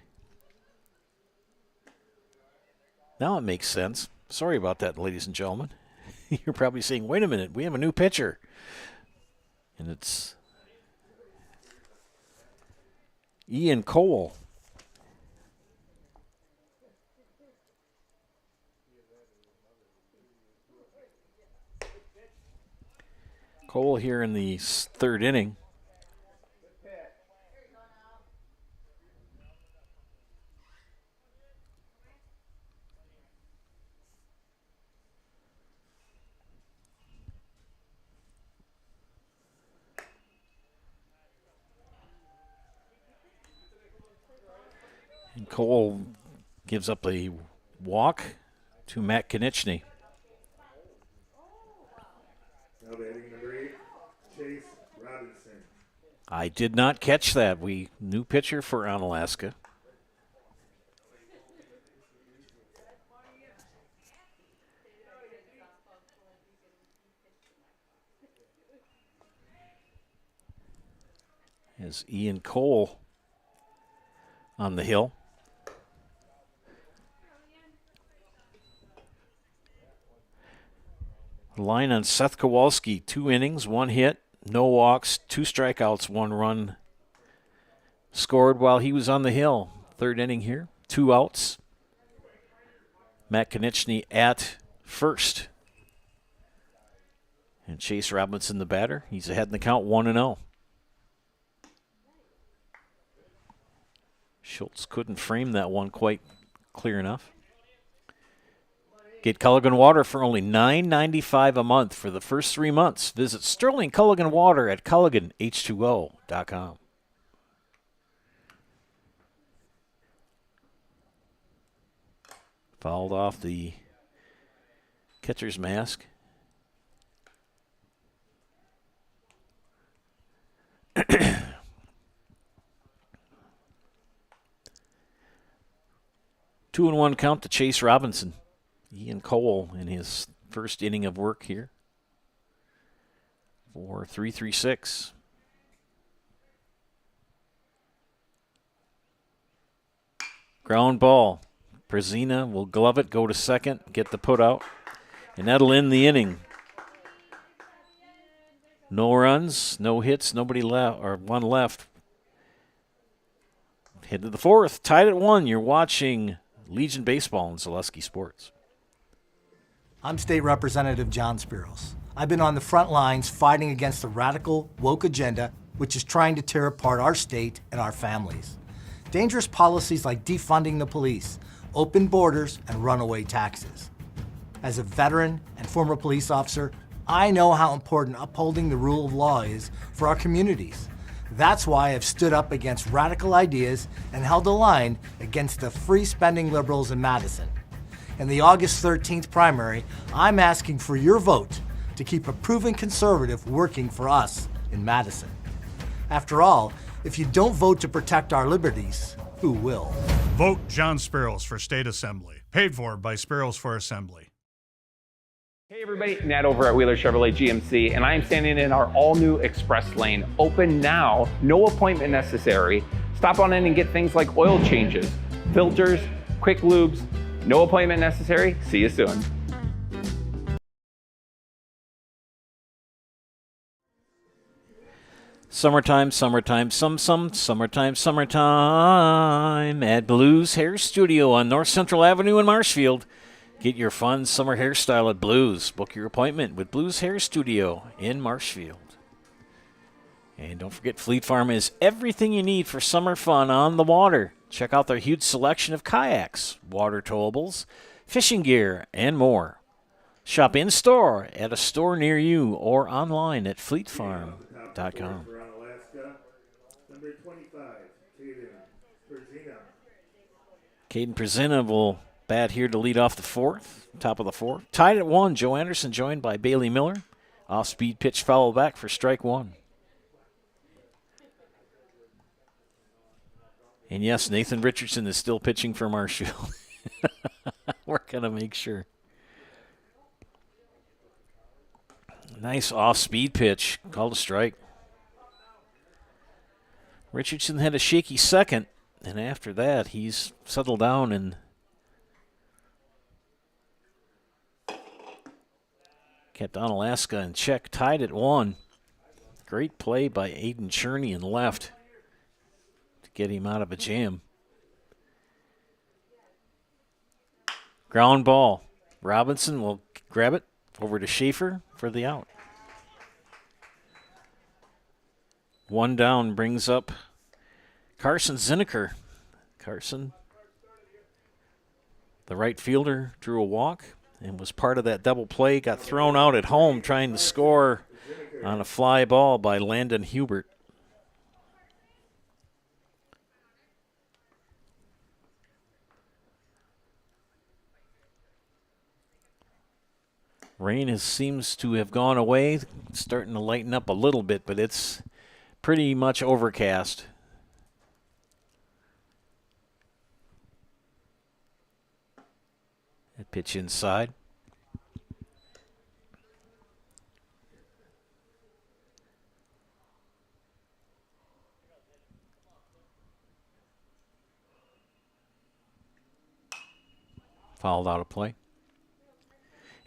Now it makes sense. Sorry about that, ladies and gentlemen. You're probably saying, wait a minute, we have a new pitcher. And it's Ian Cole. Cole here in the third inning. And Cole gives up a walk to Matt Konechny. I did not catch that. New pitcher for Onalaska. As Ian Cole on the hill. Line on Seth Kowalski, 2 innings, 1 hit. No walks, 2 strikeouts, 1 run scored while he was on the hill. Third inning here, 2 outs. Matt Konechny at first. And Chase Robinson, the batter. He's ahead in the count, 1-0. Schultz couldn't frame that one quite clear enough. Get Culligan Water for only $9.95 a month for the first 3 months. Visit Sterling Culligan Water at CulliganH2O.com. Fouled off the catcher's mask. Two and one count to Chase Robinson. Ian Cole in his first inning of work here for 3-3-6. Ground ball. Prezina will glove it, go to second, get the put out, and that'll end the inning. No runs, no hits, nobody left, or one left. Head to the fourth, tied at 1. You're watching Legion Baseball and Zaleski Sports.
I'm State Representative John Spiros. I've been on the front lines fighting against the radical, woke agenda which is trying to tear apart our state and our families. Dangerous policies like defunding the police, open borders, and runaway taxes. As a veteran and former police officer, I know how important upholding the rule of law is for our communities. That's why I've stood up against radical ideas and held the line against the free-spending liberals in Madison. In the August 13th primary, I'm asking for your vote to keep a proven conservative working for us in Madison. After all, if you don't vote to protect our liberties, who will?
Vote John Sparrows for State Assembly. Paid for by Sparrows for Assembly.
Hey everybody, Nat over at Wheeler Chevrolet GMC, and I am standing in our all-new express lane. Open now, no appointment necessary. Stop on in and get things like oil changes, filters, quick lubes. No appointment necessary. See you soon.
Summertime, summertime, summertime at Blues Hair Studio on North Central Avenue in Marshfield. Get your fun summer hairstyle at Blues. Book your appointment with Blues Hair Studio in Marshfield. And don't forget, Fleet Farm is everything you need for summer fun on the water. Check out their huge selection of kayaks, water towables, fishing gear, and more. Shop in-store at a store near you or online at fleetfarm.com.
Onalaska, number 25,
Caden Prezina will bat here to lead off the fourth, top of the fourth. Tied at 1, Joe Anderson joined by Bailey Miller. Off-speed pitch foul back for strike 1. And yes, Nathan Richardson is still pitching for Marshfield. We're going to make sure. Nice off-speed pitch. Called a strike. Richardson had a shaky second, and after that, he's settled down and kept Onalaska in check, tied at 1. Great play by Aiden Cherney in left to get him out of a jam. Ground ball. Robinson will grab it over to Schaefer for the out. 1 down brings up Carson Zinneker. Carson, the right fielder, drew a walk and was part of that double play. Got thrown out at home trying to score on a fly ball by Landon Hubert. Rain seems to have gone away. It's starting to lighten up a little bit, but it's pretty much overcast. That pitch inside. Fouled out of play.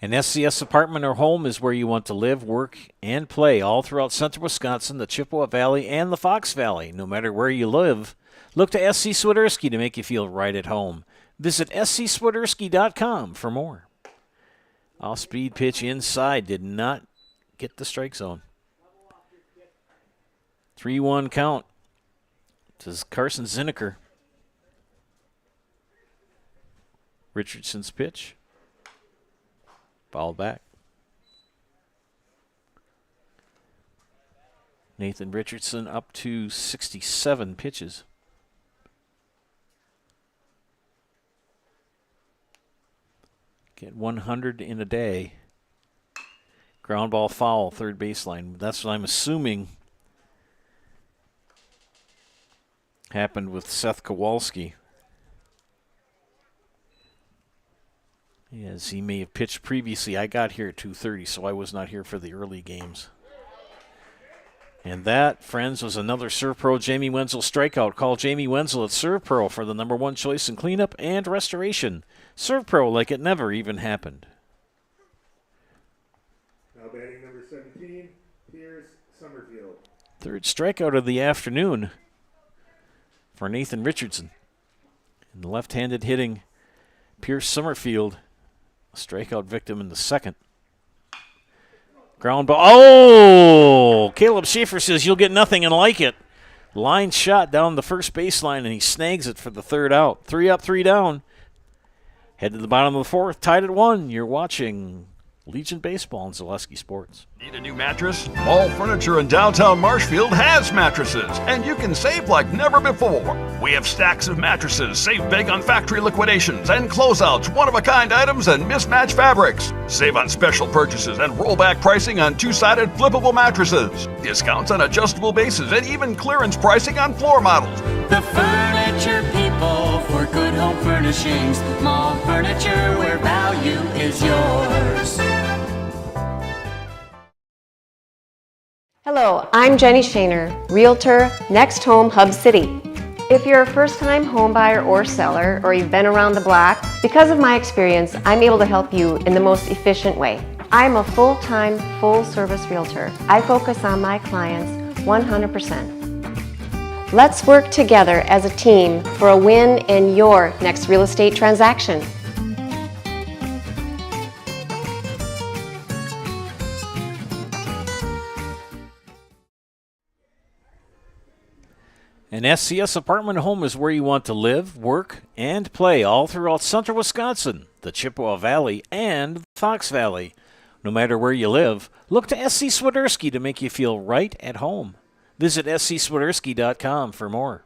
An SCS apartment or home is where you want to live, work, and play all throughout central Wisconsin, the Chippewa Valley, and the Fox Valley. No matter where you live, look to SC Swiderski to make you feel right at home. Visit scswiderski.com for more. Off-speed pitch inside did not get the strike zone. 3-1 count. This is Carson Zinneker. Richardson's pitch. Fouled back. Nathan Richardson up to 67 pitches. Get 100 in a day. Ground ball foul, third baseline. That's what I'm assuming happened with Seth Kowalski. Yes, he may have pitched previously. I got here at 2:30, so I was not here for the early games. And that, friends, was another ServPro Jamie Wenzel strikeout. Call Jamie Wenzel at ServPro for the #1 choice in cleanup and restoration. ServPro like it never even happened.
Now batting number 17, Pierce Summerfield.
Third strikeout of the afternoon for Nathan Richardson. And the left-handed hitting Pierce Summerfield, a strikeout victim in the second. Ground ball. Oh! Caleb Schaefer says you'll get nothing and like it. Line shot down the first baseline, and he snags it for the third out. 3 up, 3 down. Head to the bottom of the fourth, tied at 1. You're watching Legion Baseball on Zaleski Sports.
Need a new mattress? All Furniture in downtown Marshfield has mattresses, and you can save like never before. We have stacks of mattresses, save big on factory liquidations and closeouts, one-of-a-kind items, and mismatched fabrics. Save on special purchases and rollback pricing on two-sided flippable mattresses. Discounts on adjustable bases and even clearance pricing on floor models.
The Furniture People for good home furnishings. Mall furniture where value is yours.
Hello, I'm Jenny Shaner, Realtor, Next Home Hub City. If you're a first-time home buyer or seller, or you've been around the block, because of my experience, I'm able to help you in the most efficient way. I'm a full-time, full-service realtor. I focus on my clients 100%. Let's work together as a team for a win in your next real estate transaction.
An SCS apartment home is where you want to live, work, and play all throughout central Wisconsin, the Chippewa Valley, and Fox Valley. No matter where you live, look to SC Swiderski to make you feel right at home. Visit scswiderski.com for more.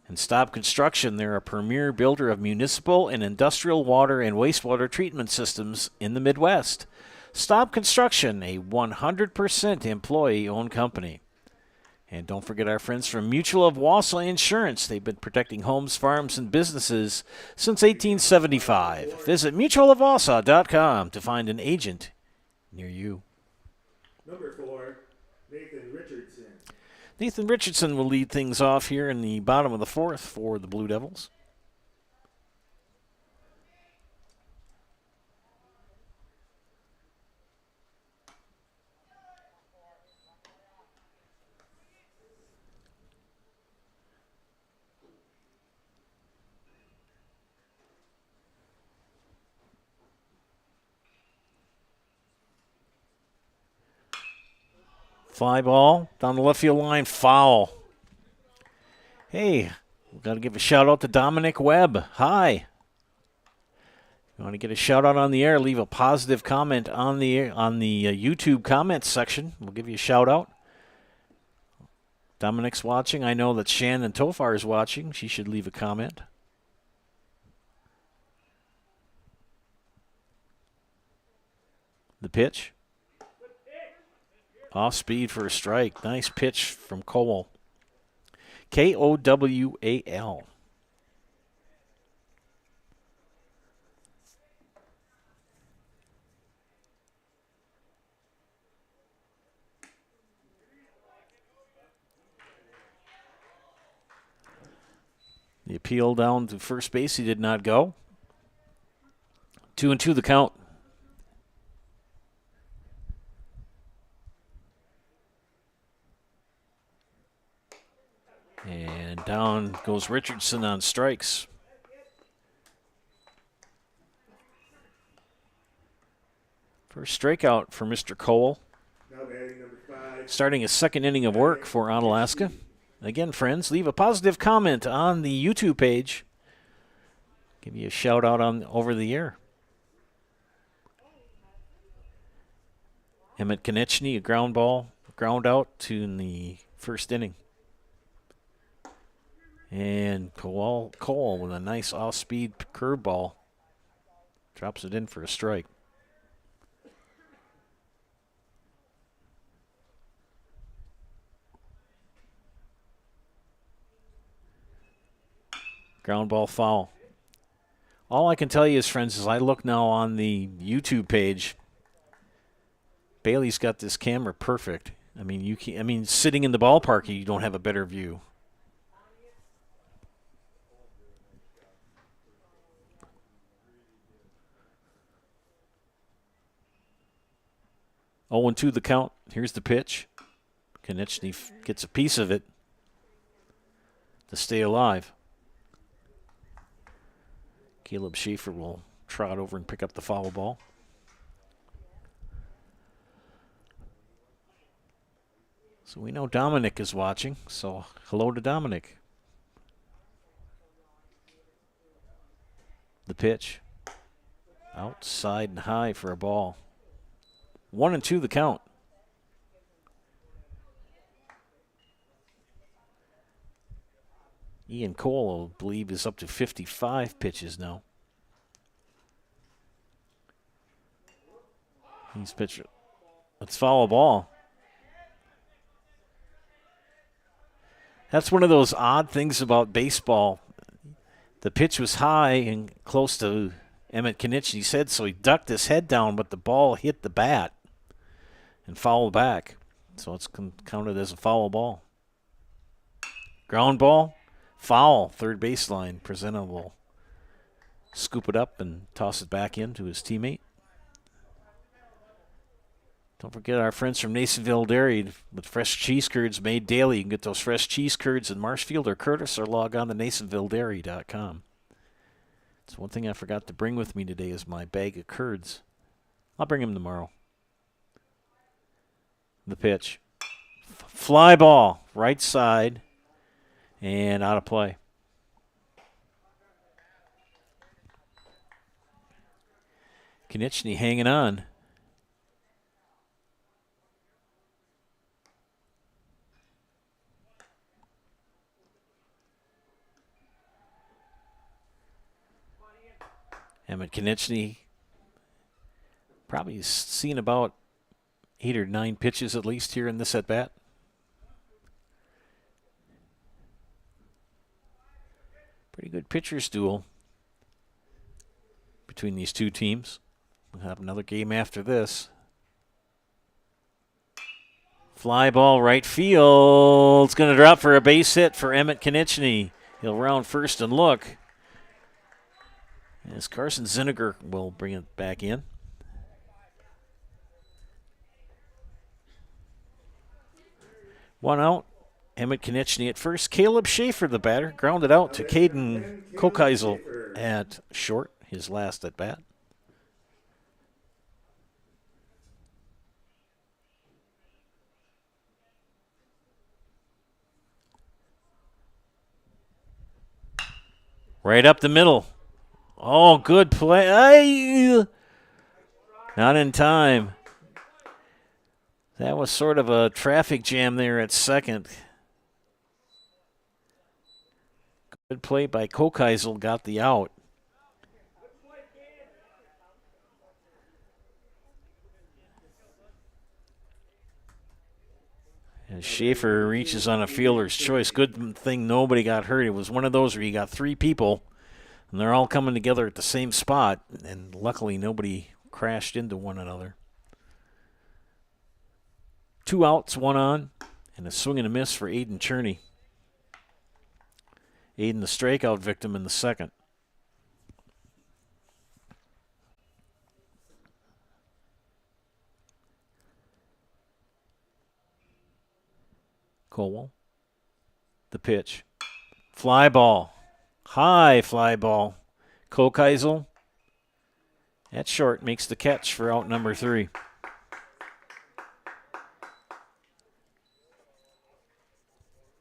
And Stop Construction, they're a premier builder of municipal and industrial water and wastewater treatment systems in the Midwest. Stop Construction, a 100% employee-owned company. And don't forget our friends from Mutual of Wausau Insurance. They've been protecting homes, farms, and businesses since 1875. Visit mutualofwausau.com to find an agent near you.
Number 4, Nathan Richardson.
Nathan Richardson will lead things off here in the bottom of the fourth for the Blue Devils. Fly ball down the left field line, foul. Hey, we've got to give a shout out to Dominic Webb. Hi. You want to get a shout out on the air? Leave a positive comment on the YouTube comments section. We'll give you a shout out. Dominic's watching. I know that Shannon Tofar is watching. She should leave a comment. The pitch. Off speed for a strike. Nice pitch from Cowell. Kowal. The appeal down to first base. He did not go. 2-2 the count. And down goes Richardson on strikes. First strikeout for Mr. Cole. Starting a second inning of work for Onalaska. Again, friends, leave a positive comment on the YouTube page. Give you a shout out on over the air. Emmett Konechny, a ground out to in the first inning. And Cole with a nice off-speed curveball. Drops it in for a strike. Ground ball foul. All I can tell you is, friends, as I look now on the YouTube page, Bailey's got this camera perfect. I mean, sitting in the ballpark, you don't have a better view. Oh, 0-2 the count. Here's the pitch. Konechny gets a piece of it to stay alive. Caleb Schaefer will trot over and pick up the foul ball. So we know Dominic is watching, so hello to Dominic. The pitch. Outside and high for a ball. 1-2 the count. Ian Cole, I believe, is up to 55 pitches now. He's pitched. Let's foul a ball. That's one of those odd things about baseball. The pitch was high and close to Emmett Konieczny's head, so he ducked his head down, but the ball hit the bat and fouled back. So it's counted as a foul ball. Ground ball, foul, third baseline. Presenta will scoop it up and toss it back in to his teammate. Don't forget our friends from Nasonville Dairy with fresh cheese curds made daily. You can get those fresh cheese curds in Marshfield or Curtis, or log on to NasonvilleDairy.com. It's one thing I forgot to bring with me today is my bag of curds. I'll bring them tomorrow. The pitch. Fly ball, right side, and out of play. Konieczny hanging on. Emmett Konieczny probably has seen about 8 or 9 pitches at least here in this at-bat. Pretty good pitchers duel between these two teams. We'll have another game after this. Fly ball right field. It's going to drop for a base hit for Emmett Konieczny. He'll round first and look. As Carson Zinniger will bring it back in. One out. Emmett Konieczny at first. Caleb Schaefer, the batter, grounded out to Caden Kokeisel at short, his last at bat. Right up the middle. Oh, good play. Ay! Not in time. That was sort of a traffic jam there at second. Good play by Kokeisel, got the out. And Schaefer reaches on a fielder's choice. Good thing nobody got hurt. It was one of those where you got 3 people, and they're all coming together at the same spot, and luckily nobody crashed into one another. 2 outs, 1 on, and a swing and a miss for Aiden Cherney. Aiden, the strikeout victim in the second. Colwell. The pitch. Fly ball. High fly ball. Kokeisel at short makes the catch for out number 3.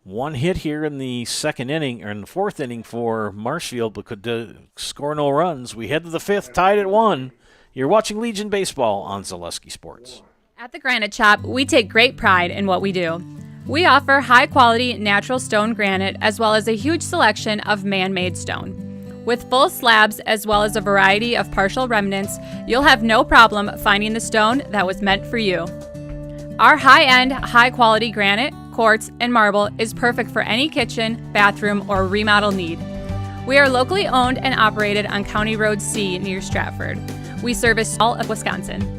One hit here in the second inning, or in the fourth inning for Marshfield, but could score no runs. We head to the 5th, tied at 1. You're watching Legion Baseball on Zaleski Sports.
At the Granite Shop, we take great pride in what we do. We offer high-quality natural stone granite as well as a huge selection of man-made stone. With full slabs as well as a variety of partial remnants, you'll have no problem finding the stone that was meant for you. Our high-end, high-quality granite, quartz, and marble is perfect for any kitchen, bathroom, or remodel need. We are locally owned and operated on County Road C near Stratford. We service all of Wisconsin.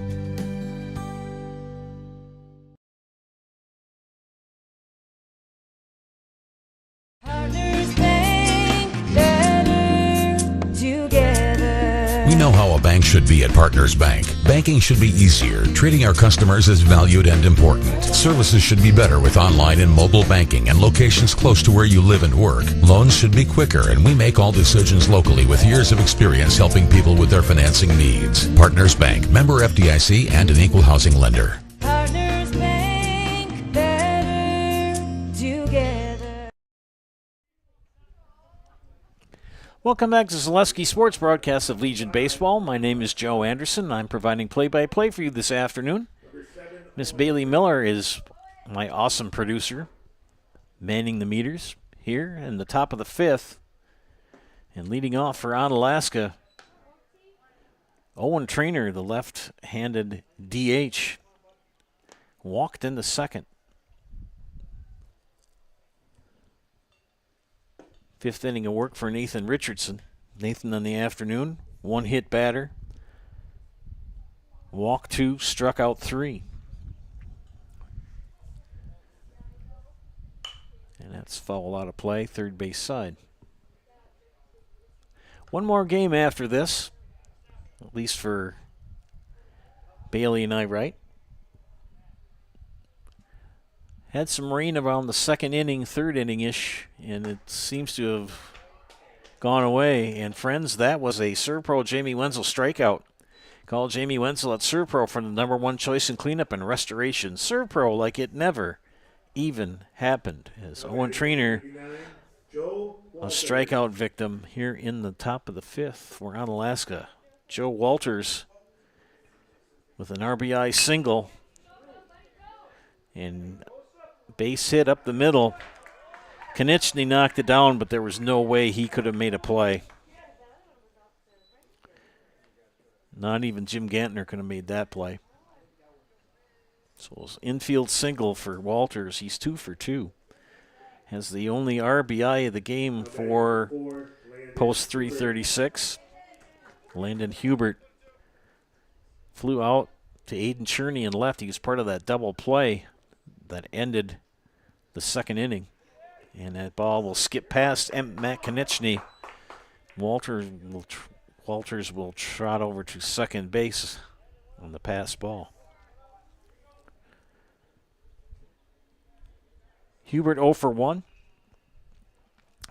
We know how a bank should be at Partners Bank. Banking should be easier, treating our customers as valued and important. Services should be better with online and mobile banking and locations close to where you live and work. Loans should be quicker, and we make all decisions locally with years of experience helping people with their financing needs. Partners Bank, member FDIC, and an equal housing lender.
Partners Bank, better
Welcome back to Zaleski Sports Broadcast of Legion Baseball. My name is Joe Anderson. I'm providing play-by-play for you this afternoon. Miss Bailey Miller is my awesome producer, manning the meters here in the top of the fifth. And leading off for Onalaska, Owen Trainer, the left-handed DH, walked in the second. Fifth inning of work for Nathan Richardson. Nathan in the afternoon, one-hit batter. Walked 2, struck out 3. And that's foul out of play, third base side. One more game after this, at least for Bailey and I, right? Had some rain around the second inning, third inning-ish, and it seems to have gone away. And friends, that was a Serpro Jamie Wenzel strikeout. Call Jamie Wenzel at Serpro for the number 1 choice in cleanup and restoration. Serpro like it never even happened. As Owen Trainer, a strikeout victim here in the top of the fifth for Onalaska. Joe Walters with an RBI single. And base hit up the middle. Konechny knocked it down, but there was no way he could have made a play. Not even Jim Gantner could have made that play. So it was infield single for Walters. He's 2 for 2. Has the only RBI of the game for post 336. Landon Hubert flew out to Aiden Cherney and left. He was part of that double play that ended the second inning. And that ball will skip past Matt Konechny. Walters will trot over to second base on the pass ball. Hubert 0 for 1.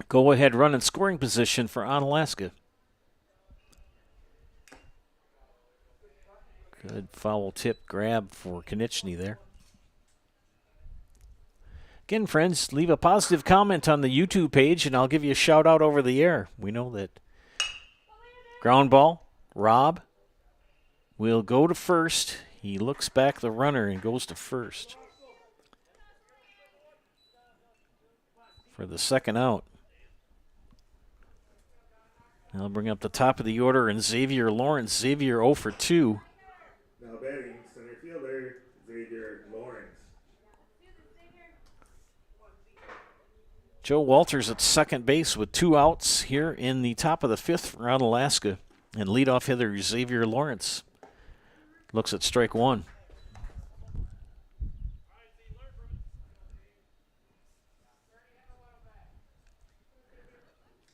Go ahead run in scoring position for Onalaska. Good foul tip grab for Konechny there. Again, friends, leave a positive comment on the YouTube page, and I'll give you a shout-out over the air. We know that ground ball, Rob will go to first. He looks back the runner and goes to first for the second out. Now I'll bring up the top of the order, and Xavier Lawrence. Xavier 0 for 2.
Now batting center fielder, Xavier Lawrence.
Joe Walters at second base with 2 outs here in the top of the fifth for Onalaska. And leadoff hitter Xavier Lawrence looks at strike 1.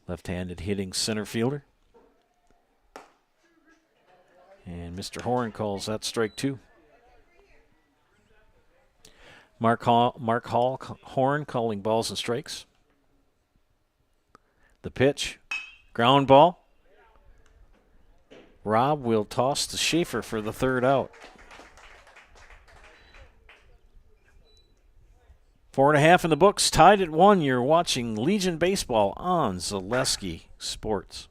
Left-handed hitting center fielder. And Mr. Horn calls that strike 2. Mark Horn calling balls and strikes. The pitch, ground ball. Rob will toss to Schaefer for the third out. 4.5 in the books, tied at 1. You're watching Legion Baseball on Zaleski Sports.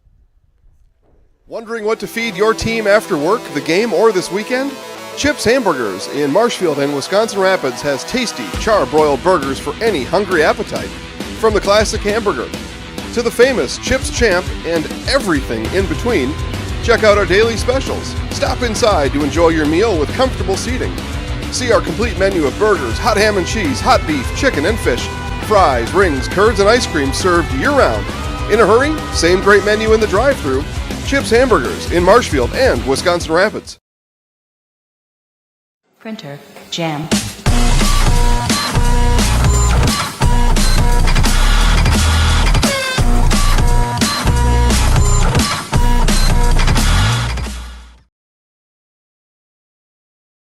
Wondering what to feed your team after work, the game, or this weekend? Chips Hamburgers in Marshfield and Wisconsin Rapids has tasty, char-broiled burgers for any hungry appetite. From the classic hamburger to the famous Chips Champ and everything in between, check out our daily specials. Stop inside to enjoy your meal with comfortable seating. See our complete menu of burgers, hot ham and cheese, hot beef, chicken and fish, fries, rings, curds, and ice cream served year-round. In a hurry? Same great menu in the drive-thru. Chips Hamburgers in Marshfield and Wisconsin Rapids.
Printer, jam.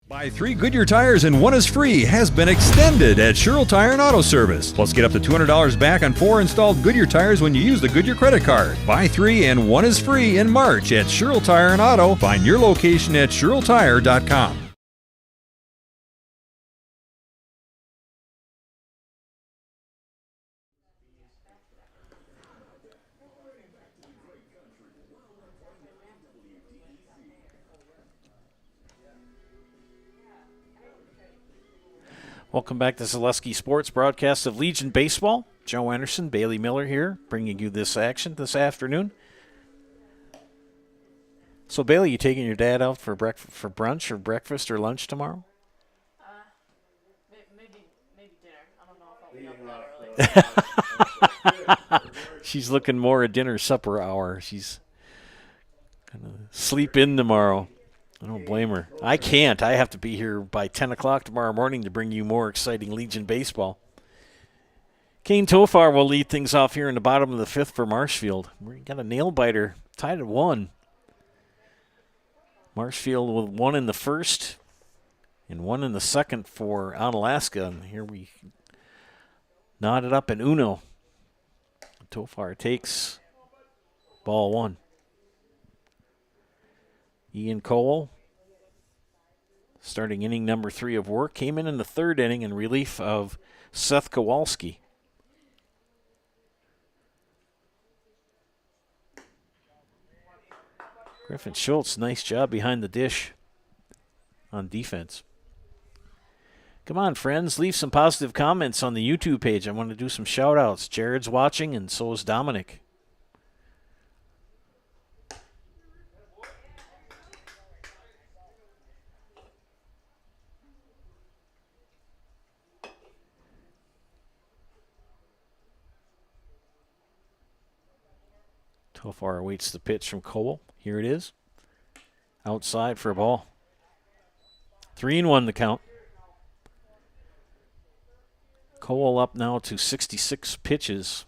Buy 3 Goodyear tires and 1 is free has been extended at Sherrill Tire and Auto Service. Plus, get up to $200 back on 4 installed Goodyear tires when you use the Goodyear credit card. Buy 3 and 1 is free in March at Sherrill Tire and Auto. Find your location at SherrillTire.com.
Welcome back to Zaleski Sports, broadcast of Legion Baseball. Joe Anderson, Bailey Miller here, bringing you this action this afternoon. So, Bailey, you taking your dad out for brunch or breakfast or lunch tomorrow?
Maybe dinner. I don't know if I'll be up that early.
She's looking more at dinner supper hour. She's going to sleep in tomorrow. I don't blame her. I can't. I have to be here by 10 o'clock tomorrow morning to bring you more exciting Legion baseball. Kane Tofar will lead things off here in the bottom of the fifth for Marshfield. We got a nail-biter tied at 1. Marshfield with 1 in the first and 1 in the second for Onalaska. And here we knot it up in Uno. Tofar takes ball 1. Ian Cole, starting inning number 3 of work, came in the third inning in relief of Seth Kowalski. Griffin Schultz, nice job behind the dish on defense. Come on, friends, leave some positive comments on the YouTube page. I want to do some shout-outs. Jared's watching, and so is Dominic. Tofar awaits the pitch from Cole. Here it is. Outside for a ball. 3-1 the count. Cole up now to 66 pitches.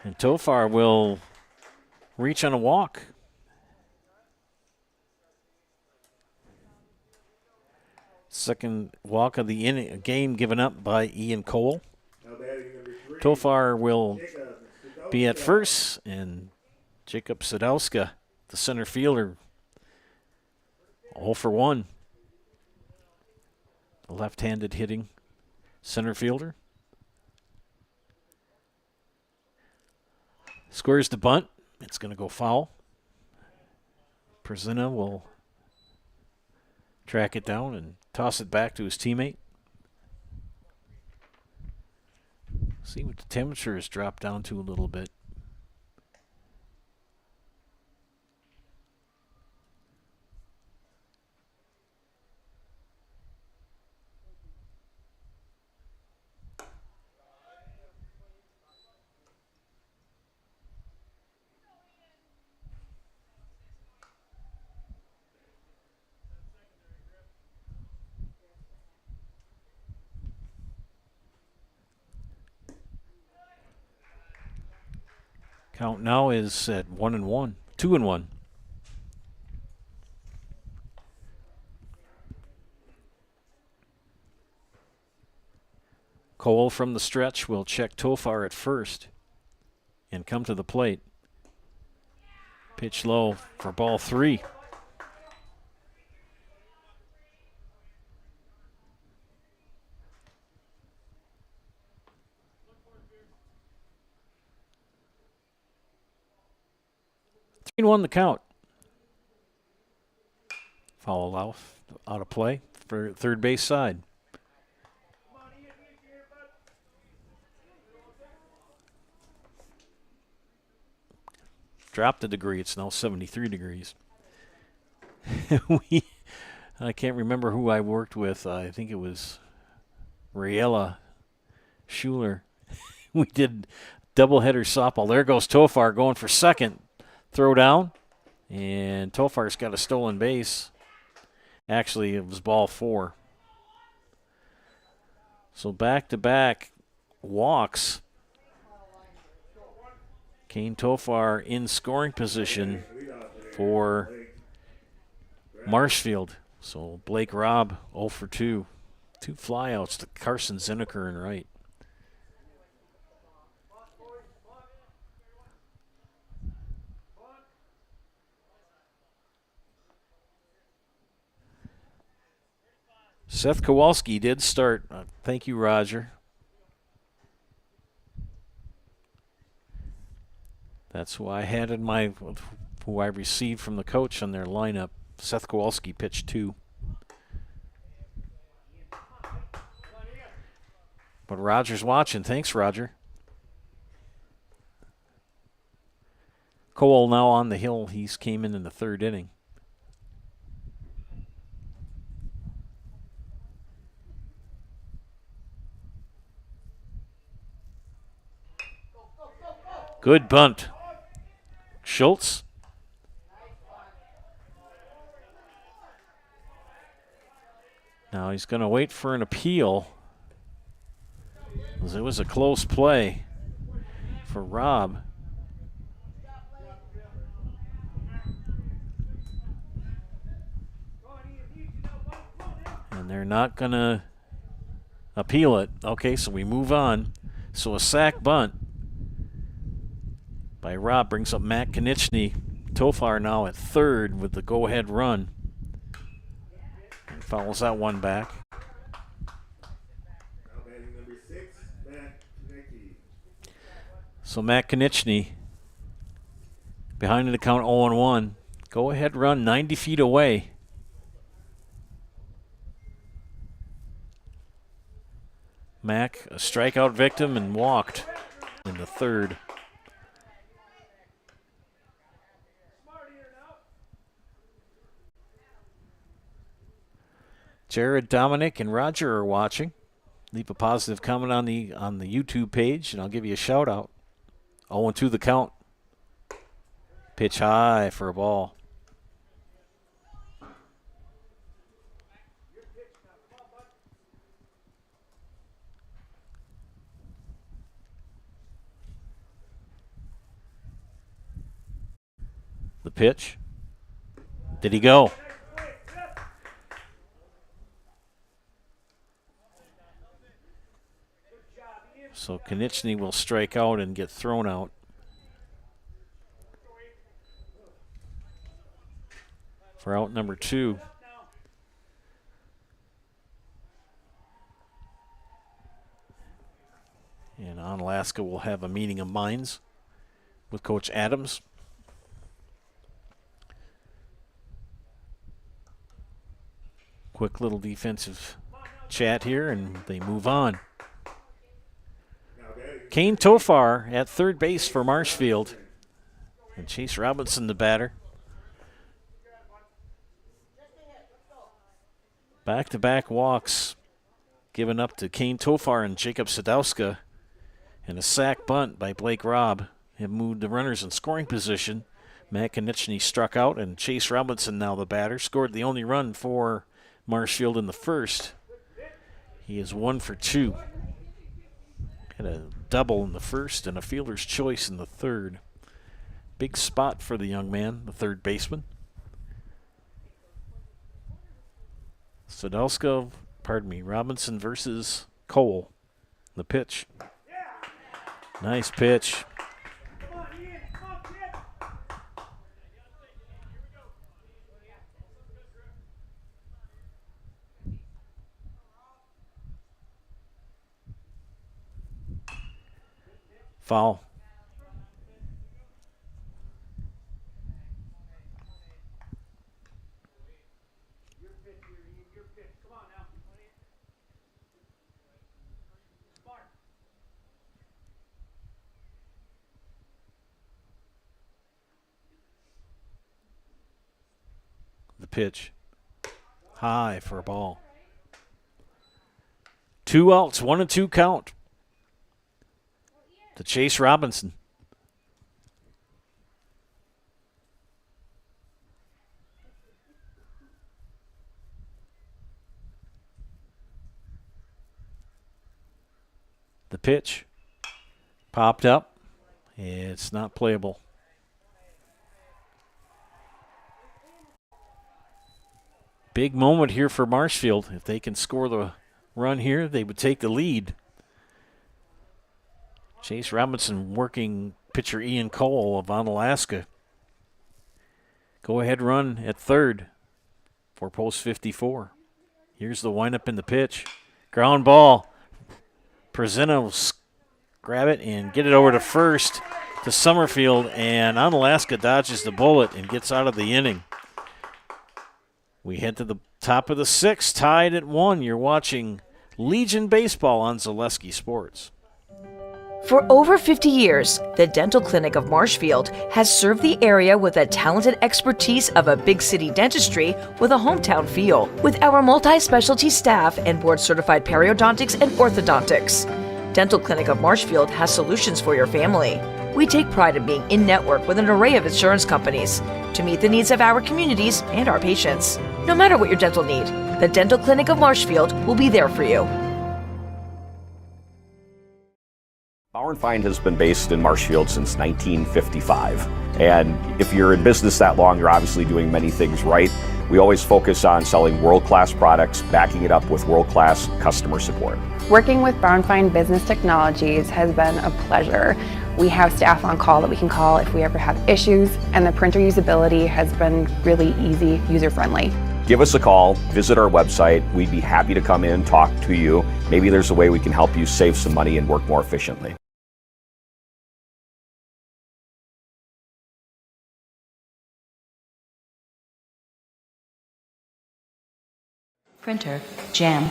And Tofar will reach on a walk. Second walk of the game given up by Ian Cole. Tofar will be at first, and Jacob Sadowska, the center fielder, 0 for 1. The left-handed hitting center fielder. Squares the bunt. It's going to go foul. Prezina will track it down and toss it back to his teammate. See what the temperature has dropped down to a little bit. Count now is at 1-1, 2-1. Cole from the stretch will check Tofar at first and come to the plate. Pitch low for ball 3. Won the count. Foul out of play for third base side. Dropped a degree. It's now 73 degrees. I can't remember who I worked with. I think it was Rayella Schuler. We did doubleheader softball. There goes Tofar going for second. Throw down, and Tofar's got a stolen base. Actually, it was ball 4. So back-to-back walks. Kane Tofar in scoring position for Marshfield. So Blake Robb 0 for 2. 2 flyouts to Carson Zinneker and right. Seth Kowalski did start. Thank you, Roger. That's who I had in my, who I received from the coach on their lineup. Seth Kowalski pitched 2. But Roger's watching. Thanks, Roger. Cole now on the hill. He's came in the 3rd inning. Good bunt. Schultz. Now he's going to wait for an appeal. It was a close play for Rob. And they're not going to appeal it. Okay, so we move on. So a sac bunt by Rob brings up Matt Konieczny. Tofar now at 3rd with the go-ahead run. And follows that one back. So Matt Konieczny behind in the count 0-1. Go-ahead run 90 feet away. Mac, a strikeout victim, and walked in the 3rd. Jared, Dominic, and Roger are watching. Leave a positive comment on the YouTube page, and I'll give you a shout out. 0-2 the count. Pitch high for a ball. The pitch. Did he go? So Konieczny will strike out and get thrown out. For out number 2. And Onalaska will have a meeting of minds with Coach Adams. Quick little defensive chat here, and they move on. Kane Tofar at 3rd base for Marshfield. And Chase Robinson, the batter. Back-to-back walks given up to Kane Tofar and Jacob Sadowska. And a sac bunt by Blake Robb have moved the runners in scoring position. Matt Konieczny struck out, and Chase Robinson, now the batter, scored the only run for Marshfield in the 1st. He is 1 for 2. Had a double in the 1st and a fielder's choice in the 3rd. Big spot for the young man, the 3rd baseman. Robinson versus Cole. The pitch. Nice pitch. Foul. The pitch. High for a ball. 2 outs, 1-2 count to Chase Robinson. The pitch popped up. It's not playable. Big moment here for Marshfield. If they can score the run here, they would take the lead. Chase Robinson working pitcher Ian Cole of Onalaska. Go ahead run at 3rd for post 54. Here's the windup in the pitch. Ground ball. Prezina will grab it and get it over to 1st to Summerfield, and Onalaska dodges the bullet and gets out of the inning. We head to the top of the 6th, tied at 1. You're watching Legion Baseball on Zaleski Sports.
For over 50 years, the Dental Clinic of Marshfield has served the area with the talented expertise of a big city dentistry with a hometown feel. With our multi-specialty staff and board-certified periodontics and orthodontics, Dental Clinic of Marshfield has solutions for your family. We take pride in being in-network with an array of insurance companies to meet the needs of our communities and our patients. No matter what your dental need, the Dental Clinic of Marshfield will be there for you.
Bauer & Feind has been based in Marshfield since 1955. And if you're in business that long, you're obviously doing many things right. We always focus on selling world-class products, backing it up with world-class customer support.
Working with Bauer & Feind Business Technologies has been a pleasure. We have staff on call that we can call if we ever have issues, and the printer usability has been really easy, user-friendly.
Give us a call, visit our website. We'd be happy to come in, talk to you. Maybe there's a way we can help you save some money and work more efficiently.
Printer, jam.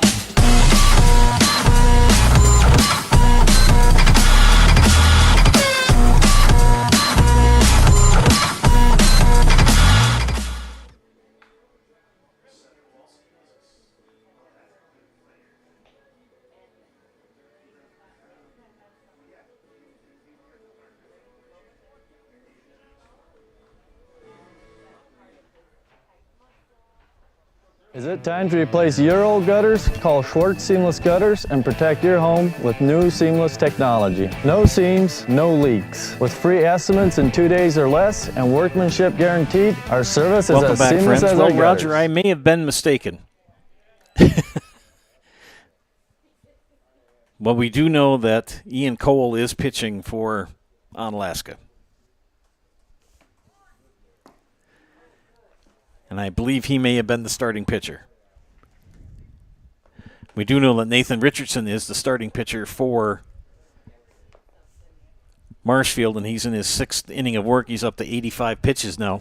Is it time to replace your old gutters? Call Schwartz Seamless Gutters and protect your home with new seamless technology. No seams, no leaks. With free estimates in 2 days or less and workmanship guaranteed, our service is as seamless as our gutters.
Roger, I may have been mistaken. But we do know that Ian Cole is pitching for Onalaska. And I believe he may have been the starting pitcher. We do know that Nathan Richardson is the starting pitcher for Marshfield, and he's in his 6th inning of work. He's up to 85 pitches now.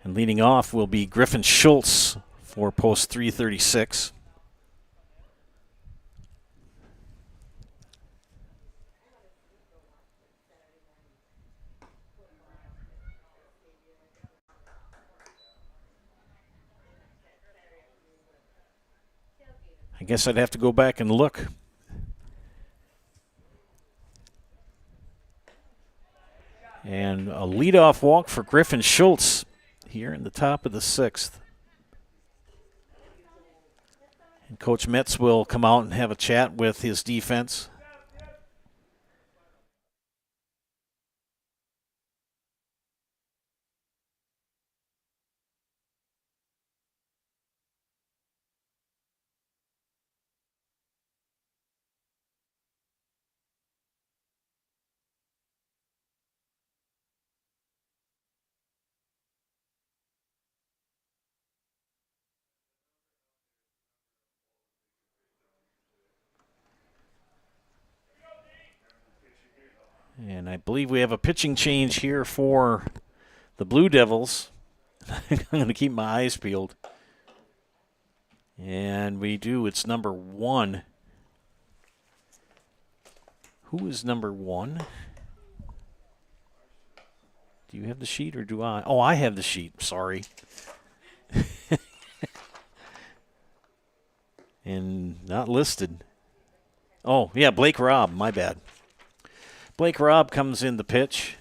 And leading off will be Griffin Schultz for post 336. I guess I'd have to go back and look. And a leadoff walk for Griffin Schultz here in the top of the 6th. And Coach Metz will come out and have a chat with his defense. And I believe we have a pitching change here for the Blue Devils. I'm going to keep my eyes peeled. And we do. It's number 1. Who is number 1? Do you have the sheet or do I? Oh, I have the sheet. Sorry. And not listed. Oh, yeah, Blake Robb. My bad. Blake Robb comes in the pitch.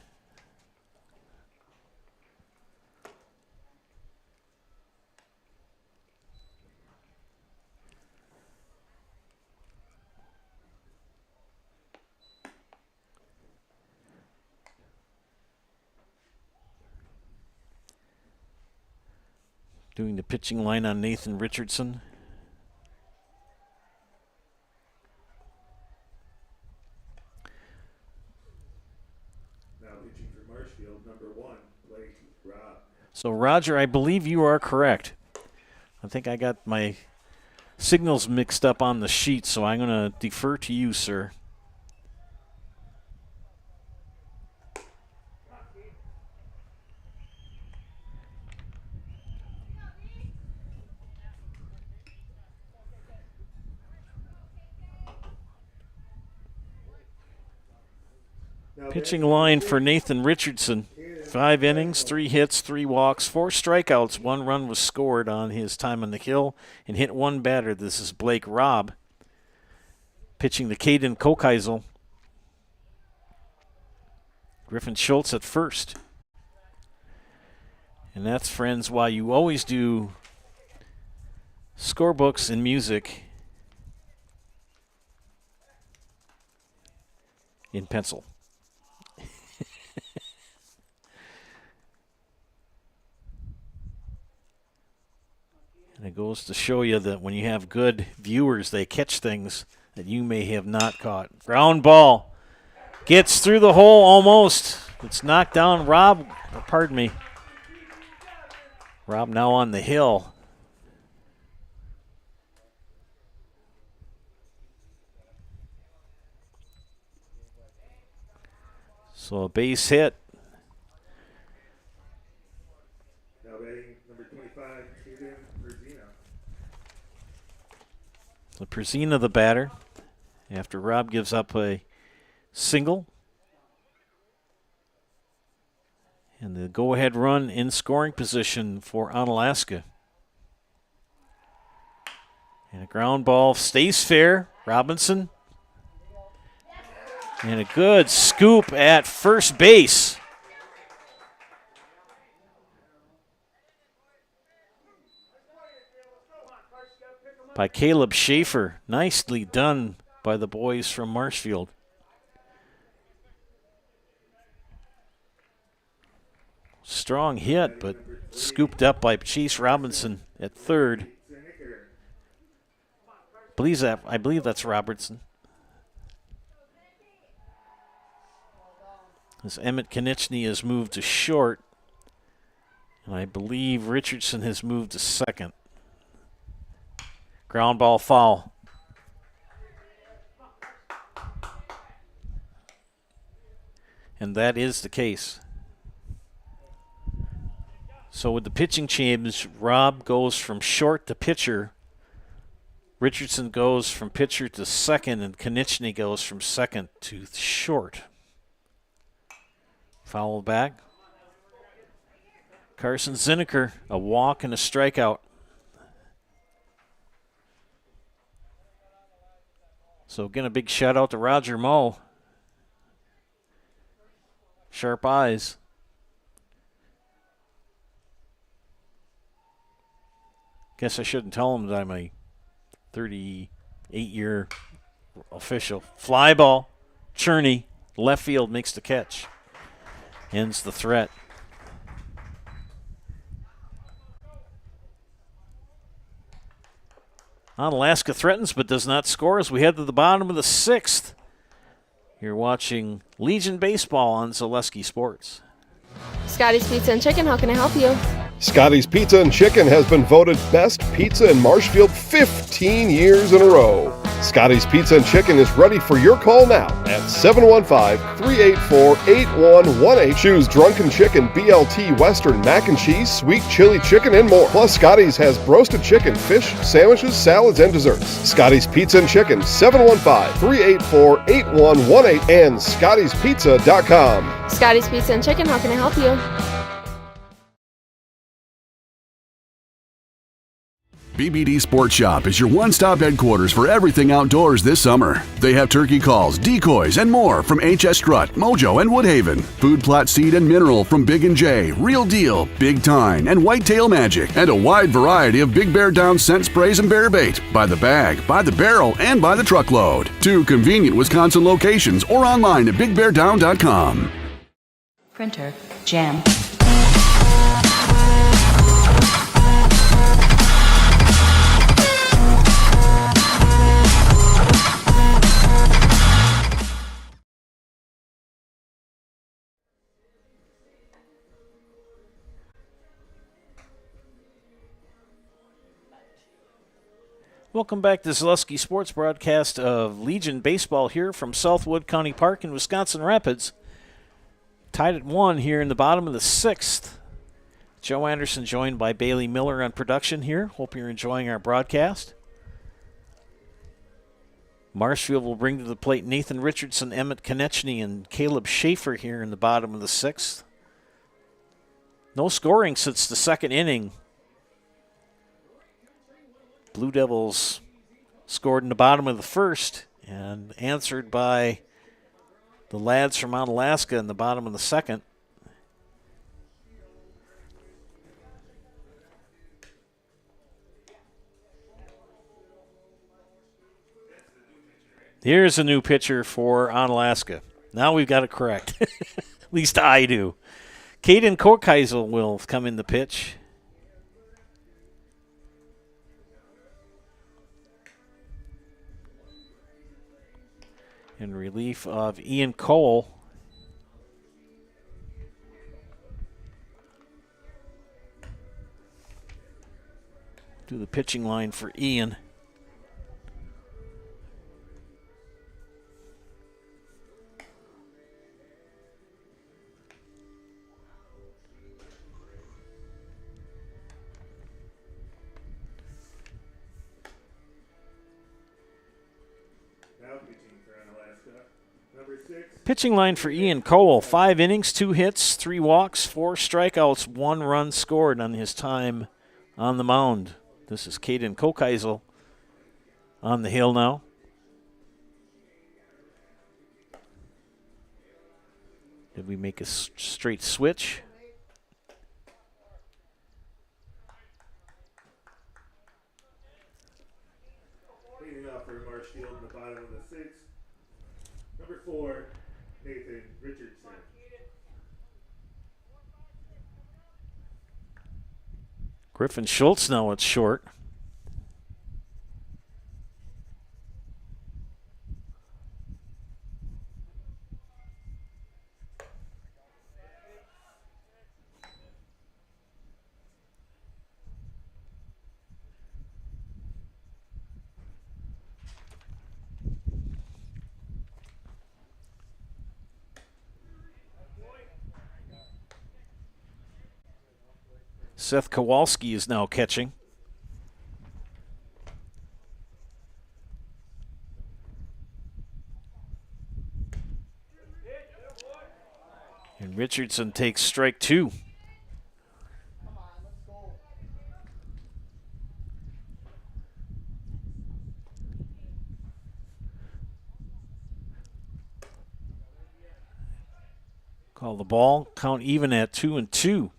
Doing the pitching line on Nathan Richardson. So, Roger, I believe you are correct. I think I got my signals mixed up on the sheet, so I'm going to defer to you, sir. Pitching line for Nathan Richardson. 5 innings, 3 hits, 3 walks, 4 strikeouts. 1 run was scored on his time on the hill and hit 1 batter. This is Blake Robb pitching the Caden Kokeisel. Griffin Schultz at first. And that's, friends, why you always do scorebooks and music in pencil. And it goes to show you that when you have good viewers, they catch things that you may have not caught. Ground ball gets through the hole almost. It's knocked down. Rob now on the hill. So a base hit.
Now batting number 25, Caden Perzina.
The Perzina, the batter, after Rob gives up a single. And the go-ahead run in scoring position for Onalaska. And a ground ball stays fair. Robinson. And a good scoop at first base. By Caleb Schaefer. Nicely done by the boys from Marshfield. Strong hit, but scooped up by Chase Robinson at third. I believe that's Robertson. As Emmett Konieczny has moved to short, and I believe Richardson has moved to second. Ground ball foul. And that is the case. So with the pitching change, Rob goes from short to pitcher. Richardson goes from pitcher to second, and Konieczny goes from second to short. Foul back. Carson Zinneker, a walk and a strikeout. So again, a big shout out to Roger Moe. Sharp eyes. Guess I shouldn't tell him that I'm a 38-year official. Fly ball. Cherney, left field, makes the catch. Ends the threat. Onalaska threatens but does not score as we head to the bottom of the 6th. You're watching Legion Baseball on Zaleski Sports.
Scotty's Pizza and Chicken, how can I help you?
Scotty's Pizza and Chicken has been voted best pizza in Marshfield 15 years in a row. Scotty's Pizza and Chicken is ready for your call now at 715-384-8118. Choose Drunken Chicken, BLT, Western, Mac and Cheese, Sweet Chili Chicken, and more. Plus, Scotty's has roasted chicken, fish, sandwiches, salads, and desserts. Scotty's Pizza and Chicken, 715-384-8118 and Scotty'sPizza.com.
Scotty's Pizza and Chicken, how can I help you?
BBD Sports Shop is your one-stop headquarters for everything outdoors this summer. They have turkey calls, decoys, and more from HS Strut, Mojo, and Woodhaven. Food plot seed and mineral from Big & J, Real Deal, Big Tine, and Whitetail Magic. And a wide variety of Big Bear Down scent sprays and bear bait. By the bag, by the barrel, and by the truckload. 2 convenient Wisconsin locations or online at BigBearDown.com.
Printer, jam.
Welcome back to Zaleski Sports broadcast of Legion Baseball here from Southwood County Park in Wisconsin Rapids. Tied at 1 here in the bottom of the 6th. Joe Anderson joined by Bailey Miller on production here. Hope you're enjoying our broadcast. Marshfield will bring to the plate Nathan Richardson, Emmett Konechny, and Caleb Schaefer here in the bottom of the 6th. No scoring since the 2nd inning. Blue Devils scored in the bottom of the 1st and answered by the lads from Onalaska in the bottom of the 2nd. Here's a new pitcher for Onalaska. Now we've got it correct. At least I do. Caden Korkeisel will come in the pitch. In relief of Ian Cole. Do the pitching line for Ian. Pitching line for Ian Cole, 5 innings, 2 hits, 3 walks, 4 strikeouts, 1 run scored on his time on the mound. This is Caden Korkeisel on the hill now. Did we make a straight switch?
Leading off for Marshfield in the bottom of the 6th. Number 4, Nathan Richardson.
Griffin Schultz now at short. Seth Kowalski is now catching. And Richardson takes strike 2. Call the ball, count even at 2-2.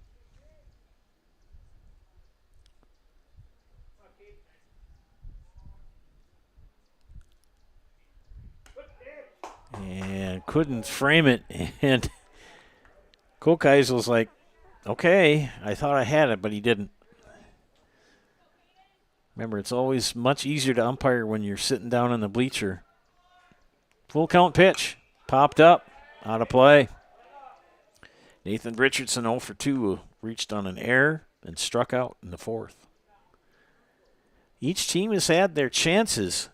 And couldn't frame it. And Korkeisel's like, okay, I thought I had it, but he didn't. Remember, it's always much easier to umpire when you're sitting down in the bleacher. Full count pitch. Popped up. Out of play. Nathan Richardson 0 for 2 reached on an error and struck out in the 4th. Each team has had their chances.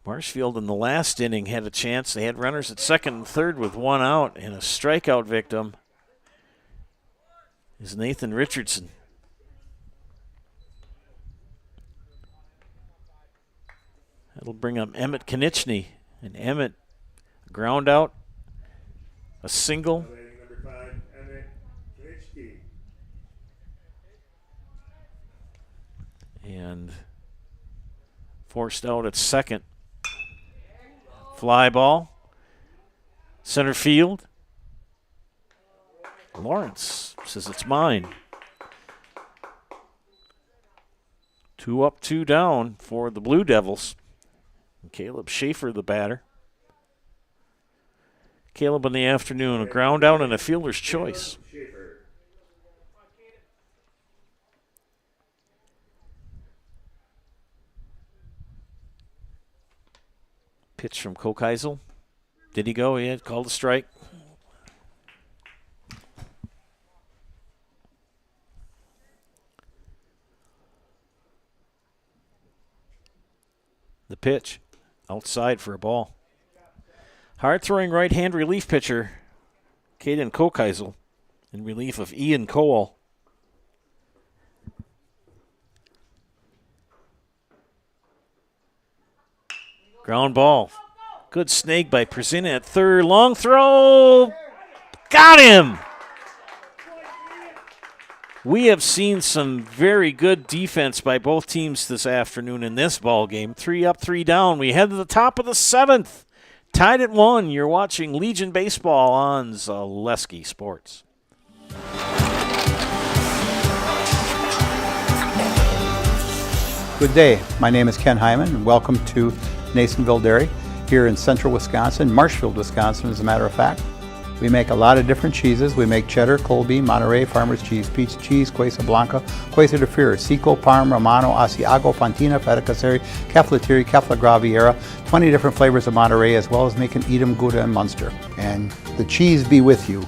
Marshfield in the last inning had a chance. They had runners at 2nd and 3rd with 1 out, and a strikeout victim is Nathan Richardson. That'll bring up Emmett Konechny, and Emmett ground out, a single.
Number 5, Emmett Konechny.
And forced out at 2nd. Fly ball. Center field. Lawrence says it's mine. 2 up, 2 down for the Blue Devils. And Caleb Schaefer, the batter. Caleb in the afternoon, a ground out and a fielder's choice. Pitch from Korkeisel. Did he go? He had called a strike. The pitch outside for a ball. Hard-throwing right-hand relief pitcher Caden Korkeisel in relief of Ian Cole. Ground ball. Good snake by Przina at third. Long throw. Got him. We have seen some very good defense by both teams this afternoon in this ball game. 3 up, 3 down. We head to the top of the 7th. Tied at 1. You're watching Legion Baseball on Zaleski Sports.
Good day. My name is Ken Hyman, and welcome to Nasonville Dairy here in central Wisconsin, Marshfield, Wisconsin, as a matter of fact. We make a lot of different cheeses. We make cheddar, Colby, Monterey, Farmer's Cheese, Pizza Cheese, Quesa Blanca, Quesa de Fear, Seco, Parm, Romano, Asiago, Fontina, Feta Caseri, Caflatiri, Cafla Graviera, 20 different flavors of Monterey, as well as making Edam, Gouda, and Munster. And the cheese be with you.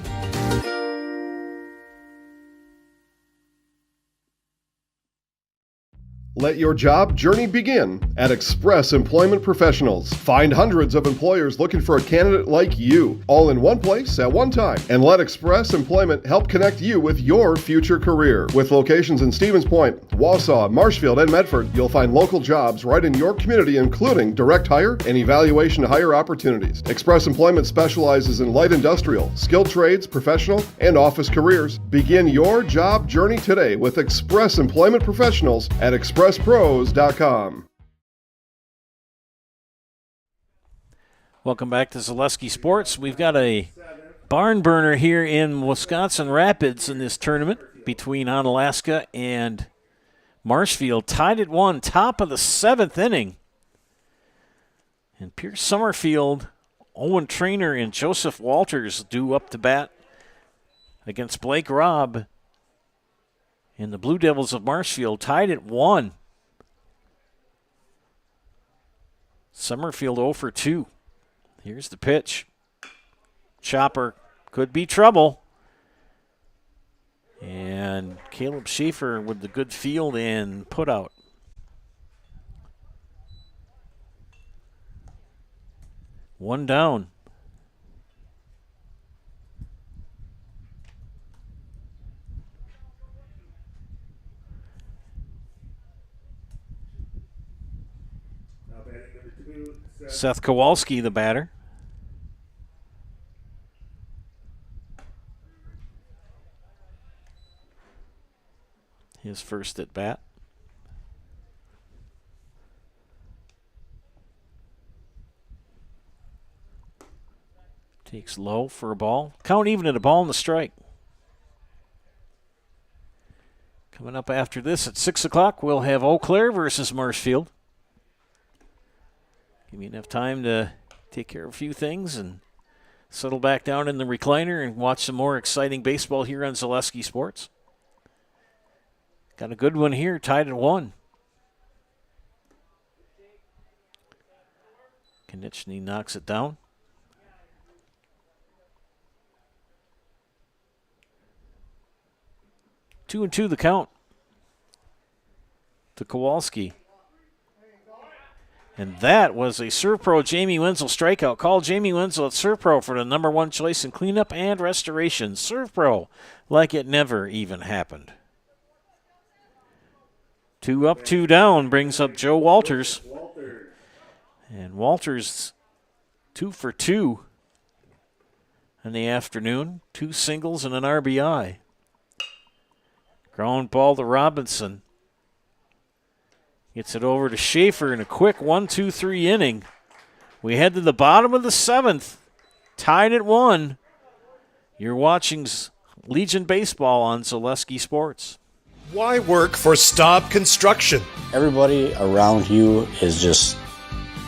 Let your job journey begin at Express Employment Professionals. Find hundreds of employers looking for a candidate like you, all in one place at one time. And let Express Employment help connect you with your future career. With locations in Stevens Point, Wausau, Marshfield, and Medford, you'll find local jobs right in your community, including direct hire and evaluation to hire opportunities. Express Employment specializes in light industrial, skilled trades, professional, and office careers. Begin your job journey today with Express Employment Professionals at expresspros.com.
Welcome back to Zaleski Sports. We've got a barn burner here in Wisconsin Rapids in this tournament between Onalaska and Marshfield. Tied at 1, top of the 7th inning. And Pierce Summerfield, Owen Trainer, and Joseph Walters due up to bat against Blake Robb. And the Blue Devils of Marshfield tied at 1. Summerfield 0 for 2. Here's the pitch. Chopper could be trouble. And Caleb Schaefer with the good field and put out. One down. Seth Kowalski, the batter. His first at bat. Takes low for a ball. Count even at a ball and the strike. Coming up after this at 6 o'clock, we'll have Eau Claire versus Marshfield. Give me enough time to take care of a few things and settle back down in the recliner and watch some more exciting baseball here on Zaleski Sports. Got a good one here, tied at 1. Konechny knocks it down. Two and 2 the count to Kowalski. And that was a ServPro Jamie Wenzel strikeout. Call Jamie Wenzel at ServPro for the #1 choice in cleanup and restoration. ServPro, like it never even happened. 2 up, 2 down brings up Joe Walters. And Walters 2 for 2 in the afternoon. 2 singles and an RBI. Ground ball to Robinson. Gets it over to Schaefer in a quick 1-2-3 inning. We head to the bottom of the 7th. Tied at 1. You're watching Legion Baseball on Zaleski Sports.
Why work for Staub Construction?
Everybody around you is just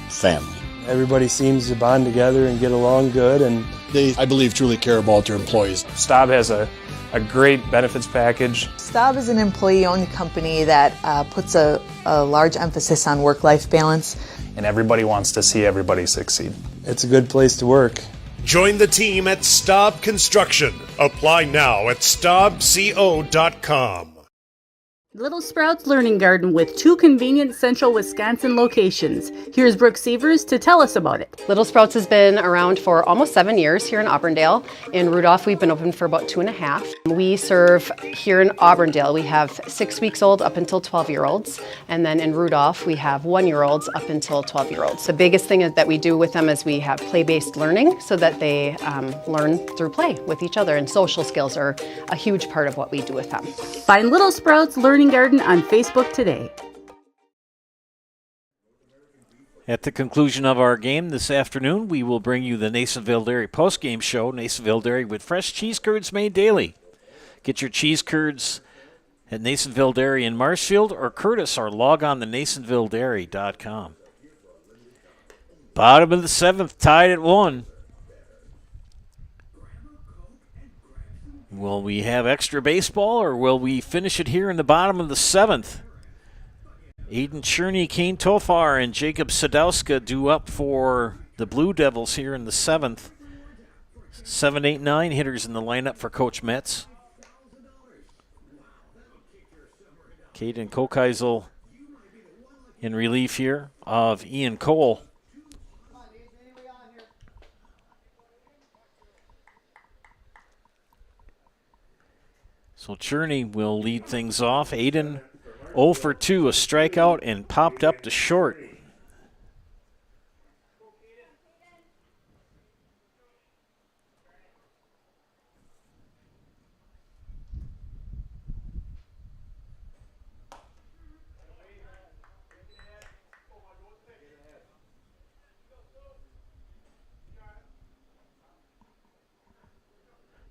family.
Everybody seems to bond together and get along good, and
they, I believe, truly care about their employees.
Staub has a great benefits package.
Staub is an employee-owned company that puts a large emphasis on work-life balance.
And everybody wants to see everybody succeed. It's a good place to work.
Join the team at Staub Construction. Apply now at staubco.com.
Little Sprouts Learning Garden with 2 convenient central Wisconsin locations. Here's Brooke Sievers to tell us about it.
Little Sprouts has been around for almost 7 years here in Auburndale. In Rudolph, we've been open for about 2.5. We serve here in Auburndale, we have 6 weeks old up until 12-year-olds. And then in Rudolph, we have 1-year-olds up until 12-year-olds. The biggest thing that we do with them is we have play-based learning so that they learn through play with each other. And social skills are a huge part of what we do with them.
Find Little Sprouts Learning Garden on Facebook today.
At the conclusion of our game this afternoon, we will bring you the Nasonville Dairy postgame show. Nasonville Dairy with fresh cheese curds made daily. Get your cheese curds at Nasonville Dairy in Marshfield or Curtis, or log on to NasonvilleDairy.com. Bottom of the 7th, tied at 1. Will we have extra baseball, or will we finish it here in the bottom of the 7th? Aiden Cherney, Kane Tofar, and Jacob Sadowska due up for the Blue Devils here in the 7th. 7, 8, 9 hitters in the lineup for Coach Metz. Caden Kokeisel in relief here of Ian Cole. So Cherney will lead things off. Aiden 0 for 2, a strikeout, and popped up to short.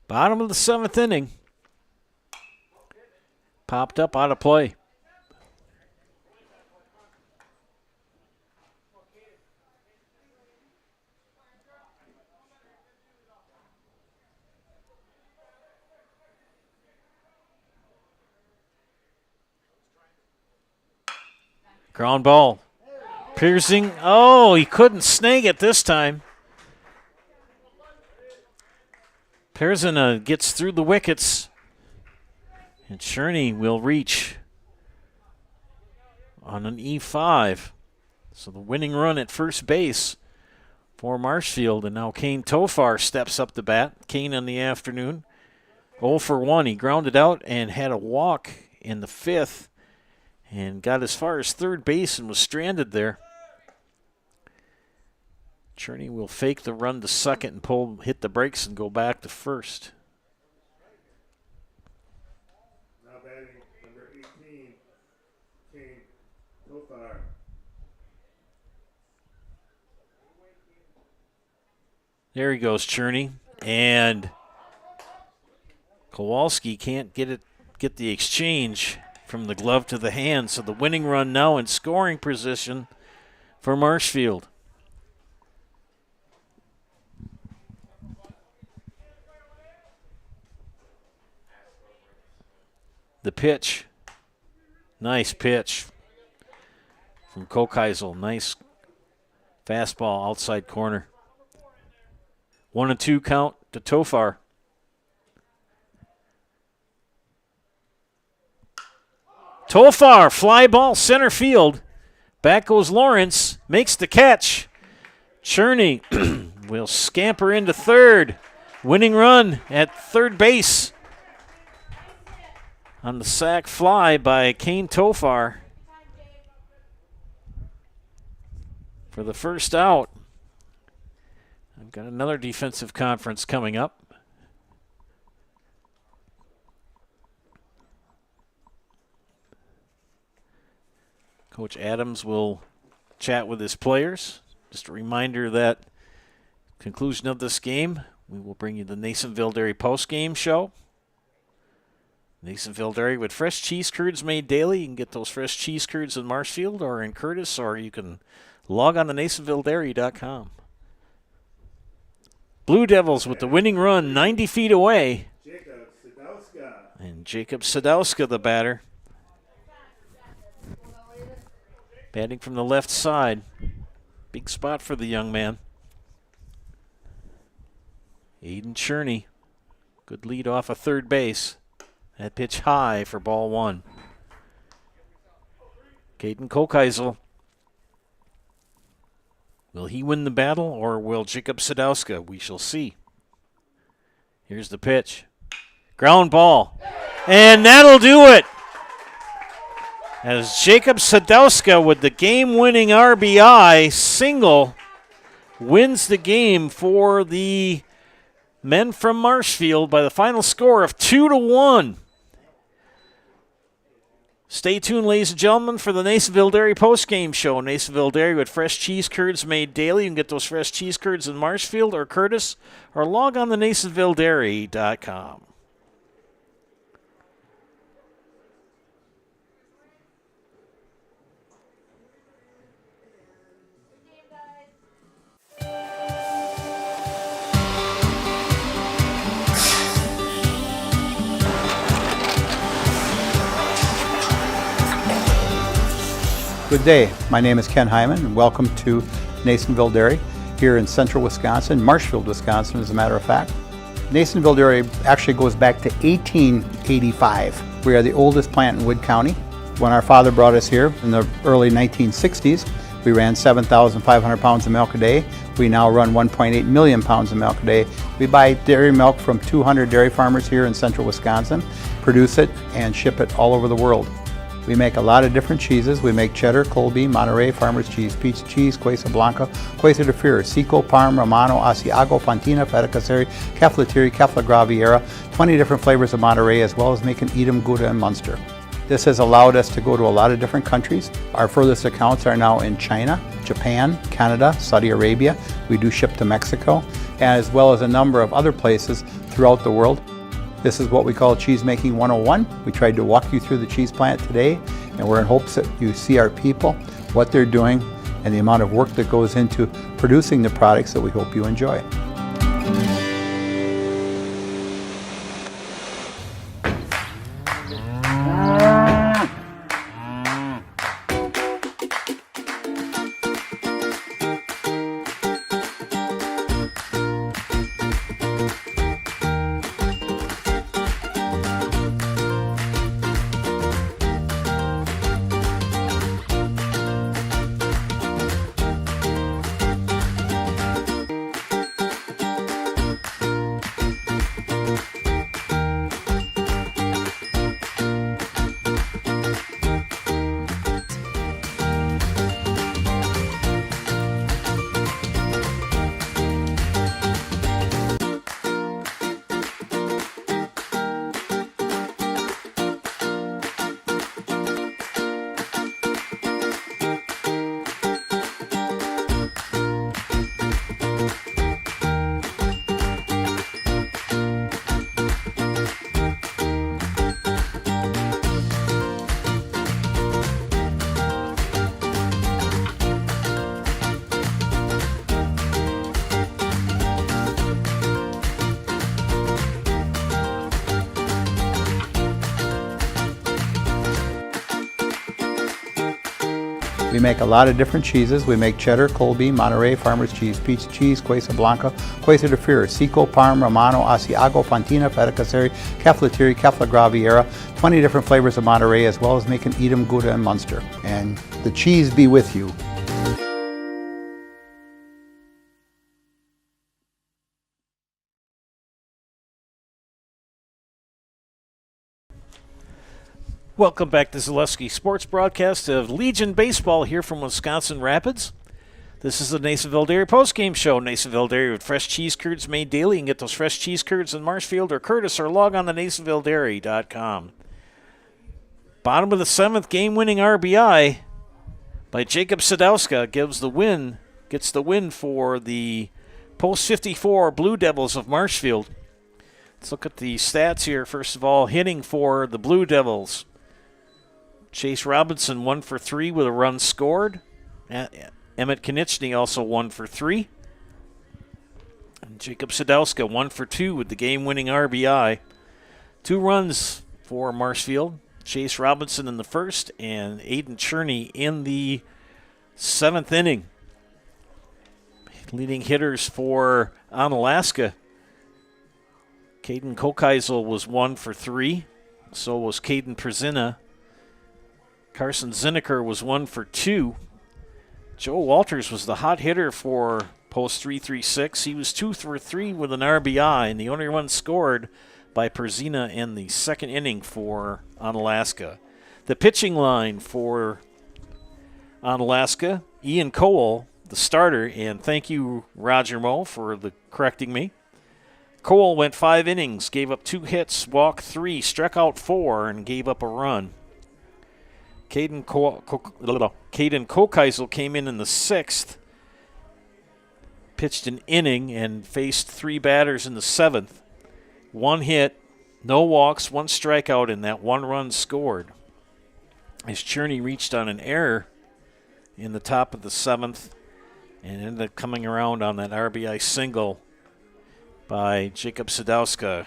Bottom of the 7th inning. Popped up out of play. Ground ball. Piercing. Oh, he couldn't snag it this time. Pearson gets through the wickets. And Cherney will reach on an E5. So the winning run at first base for Marshfield. And now Kane Tofar steps up to bat. Kane in the afternoon. 0 for 1. He grounded out and had a walk in the 5th. And got as far as third base and was stranded there. Cherney will fake the run to second and hit the brakes and go back to first. There he goes, Cherney, and Kowalski can't get the exchange from the glove to the hand, so the winning run now in scoring position for Marshfield. The pitch, nice pitch from Kokeisel, nice fastball outside corner. 1-2 count to Tofar. Tofar, fly ball, center field. Back goes Lawrence, makes the catch. Cherney will scamper into third. Winning run at third base on the sac fly by Kane Tofar for the first out. I've got another defensive conference coming up. Coach Adams will chat with his players. Just a reminder that conclusion of this game, we will bring you the Nasonville Dairy post-game show. Nasonville Dairy with fresh cheese curds made daily. You can get those fresh cheese curds in Marshfield or in Curtis, or you can log on to NasonvilleDairy.com. Blue Devils with the winning run 90 feet away. And Jacob Sadowska, the batter. Batting from the left side. Big spot for the young man. Aiden Cherney. Good lead off of third base. That pitch high for ball 1. Caden Kokeisel. Will he win the battle, or will Jacob Sadowska? We shall see. Here's the pitch. Ground ball. And that'll do it. As Jacob Sadowska with the game-winning RBI single wins the game for the men from Marshfield by the final score of 2-1. Stay tuned, ladies and gentlemen, for the Nasonville Dairy postgame show. Nasonville Dairy with fresh cheese curds made daily. You can get those fresh cheese curds in Marshfield or Curtis, or log on to NasonvilleDairy.com.
Good day. My name is Ken Hyman, and welcome to Nasonville Dairy here in central Wisconsin, Marshfield, Wisconsin, as a matter of fact. Nasonville Dairy actually goes back to 1885. We are the oldest plant in Wood County. When our father brought us here in the early 1960s, we ran 7,500 pounds of milk a day. We now run 1.8 million pounds of milk a day. We buy dairy milk from 200 dairy farmers here in central Wisconsin, produce it, and ship it all over the world. We make a lot of different cheeses. We make cheddar, Colby, Monterey, Farmer's Cheese, Peach Cheese, Quesa Blanca, Quesa de Freer, Seco, Parm, Romano, Asiago, Fontina, Feta Caseri, Caflatiri, Cafla Graviera, 20 different flavors of Monterey, as well as making Edam, Gouda, and Munster. This has allowed us to go to a lot of different countries. Our furthest accounts are now in China, Japan, Canada, Saudi Arabia. We do ship to Mexico, as well as a number of other places throughout the world. This is what we call Cheese Making 101. We tried to walk you through the cheese plant today, and we're in hopes that you see our people, what they're doing, and the amount of work that goes into producing the products that we hope you enjoy. We make a lot of different cheeses. We make cheddar, Colby, Monterey, Farmer's Cheese, Peach Cheese, Quesa Blanca, Quesa de Freer, Seco, Parm, Romano, Asiago, Fontina, Feta Caseri, Caflatiri, Cafla Graviera, 20 different flavors of Monterey, as well as making Edam, Gouda, and Munster. And the cheese be with you.
Welcome back to Zaleski Sports broadcast of Legion Baseball here from Wisconsin Rapids. This is the Nasonville Dairy postgame show. Nasonville Dairy with fresh cheese curds made daily. You can get those fresh cheese curds in Marshfield or Curtis, or log on to NasonvilleDairy.com. Bottom of the seventh, game-winning RBI by Jacob Sadowska gets the win for the Post 54 Blue Devils of Marshfield. Let's look at the stats here. First of all, hitting for the Blue Devils. Chase Robinson 1 for 3 with a run scored. Emmett Konieczny also 1 for 3. And Jacob Sadowska 1 for 2 with the game-winning RBI. 2 runs for Marshfield. Chase Robinson in the first and Aiden Cherney in the 7th inning. Leading hitters for Onalaska. Caden Kokeisel was 1 for 3. So was Caden Przina. Carson Zinneker was 1 for 2. Joe Walters was the hot hitter for post 336. He was 2 for 3 with an RBI, and the only run scored by Perzina in the second inning for Onalaska. The pitching line for Onalaska, Ian Cole, the starter, and thank you, Roger Moe, for correcting me. Cole went 5 innings, gave up 2 hits, walked 3, struck out 4, and gave up a run. Caden Kokeisel came in the 6th, pitched an inning, and faced 3 batters in the 7th. 1 hit, no walks, 1 strikeout, and that 1 run scored. As Cherney reached on an error in the top of the 7th and ended up coming around on that RBI single by Jacob Sadowska.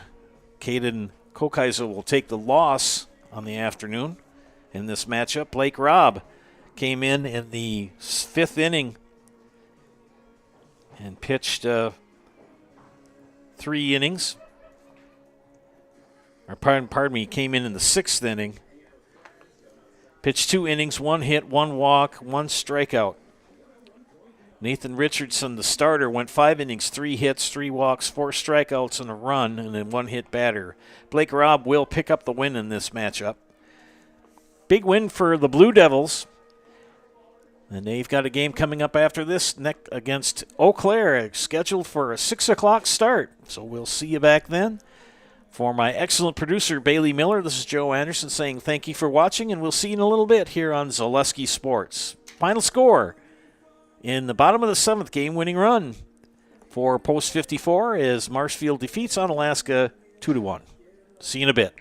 Caden Kokeisel will take the loss on the afternoon in this matchup. Blake Robb came in the 5th inning and pitched 3 innings. Or pardon me, came in the 6th inning. Pitched 2 innings, 1 hit, 1 walk, 1 strikeout. Nathan Richardson, the starter, went 5 innings, 3 hits, 3 walks, 4 strikeouts, and a run, and then 1 hit batter. Blake Robb will pick up the win in this matchup. Big win for the Blue Devils. And they've got a game coming up after this against Eau Claire, scheduled for a 6 o'clock start. So we'll see you back then. For my excellent producer, Bailey Miller, this is Joe Anderson saying thank you for watching, and we'll see you in a little bit here on Zaleski Sports. Final score in the bottom of the 7th, game-winning run for Post 54 is Marshfield defeats Onalaska 2-1. See you in a bit.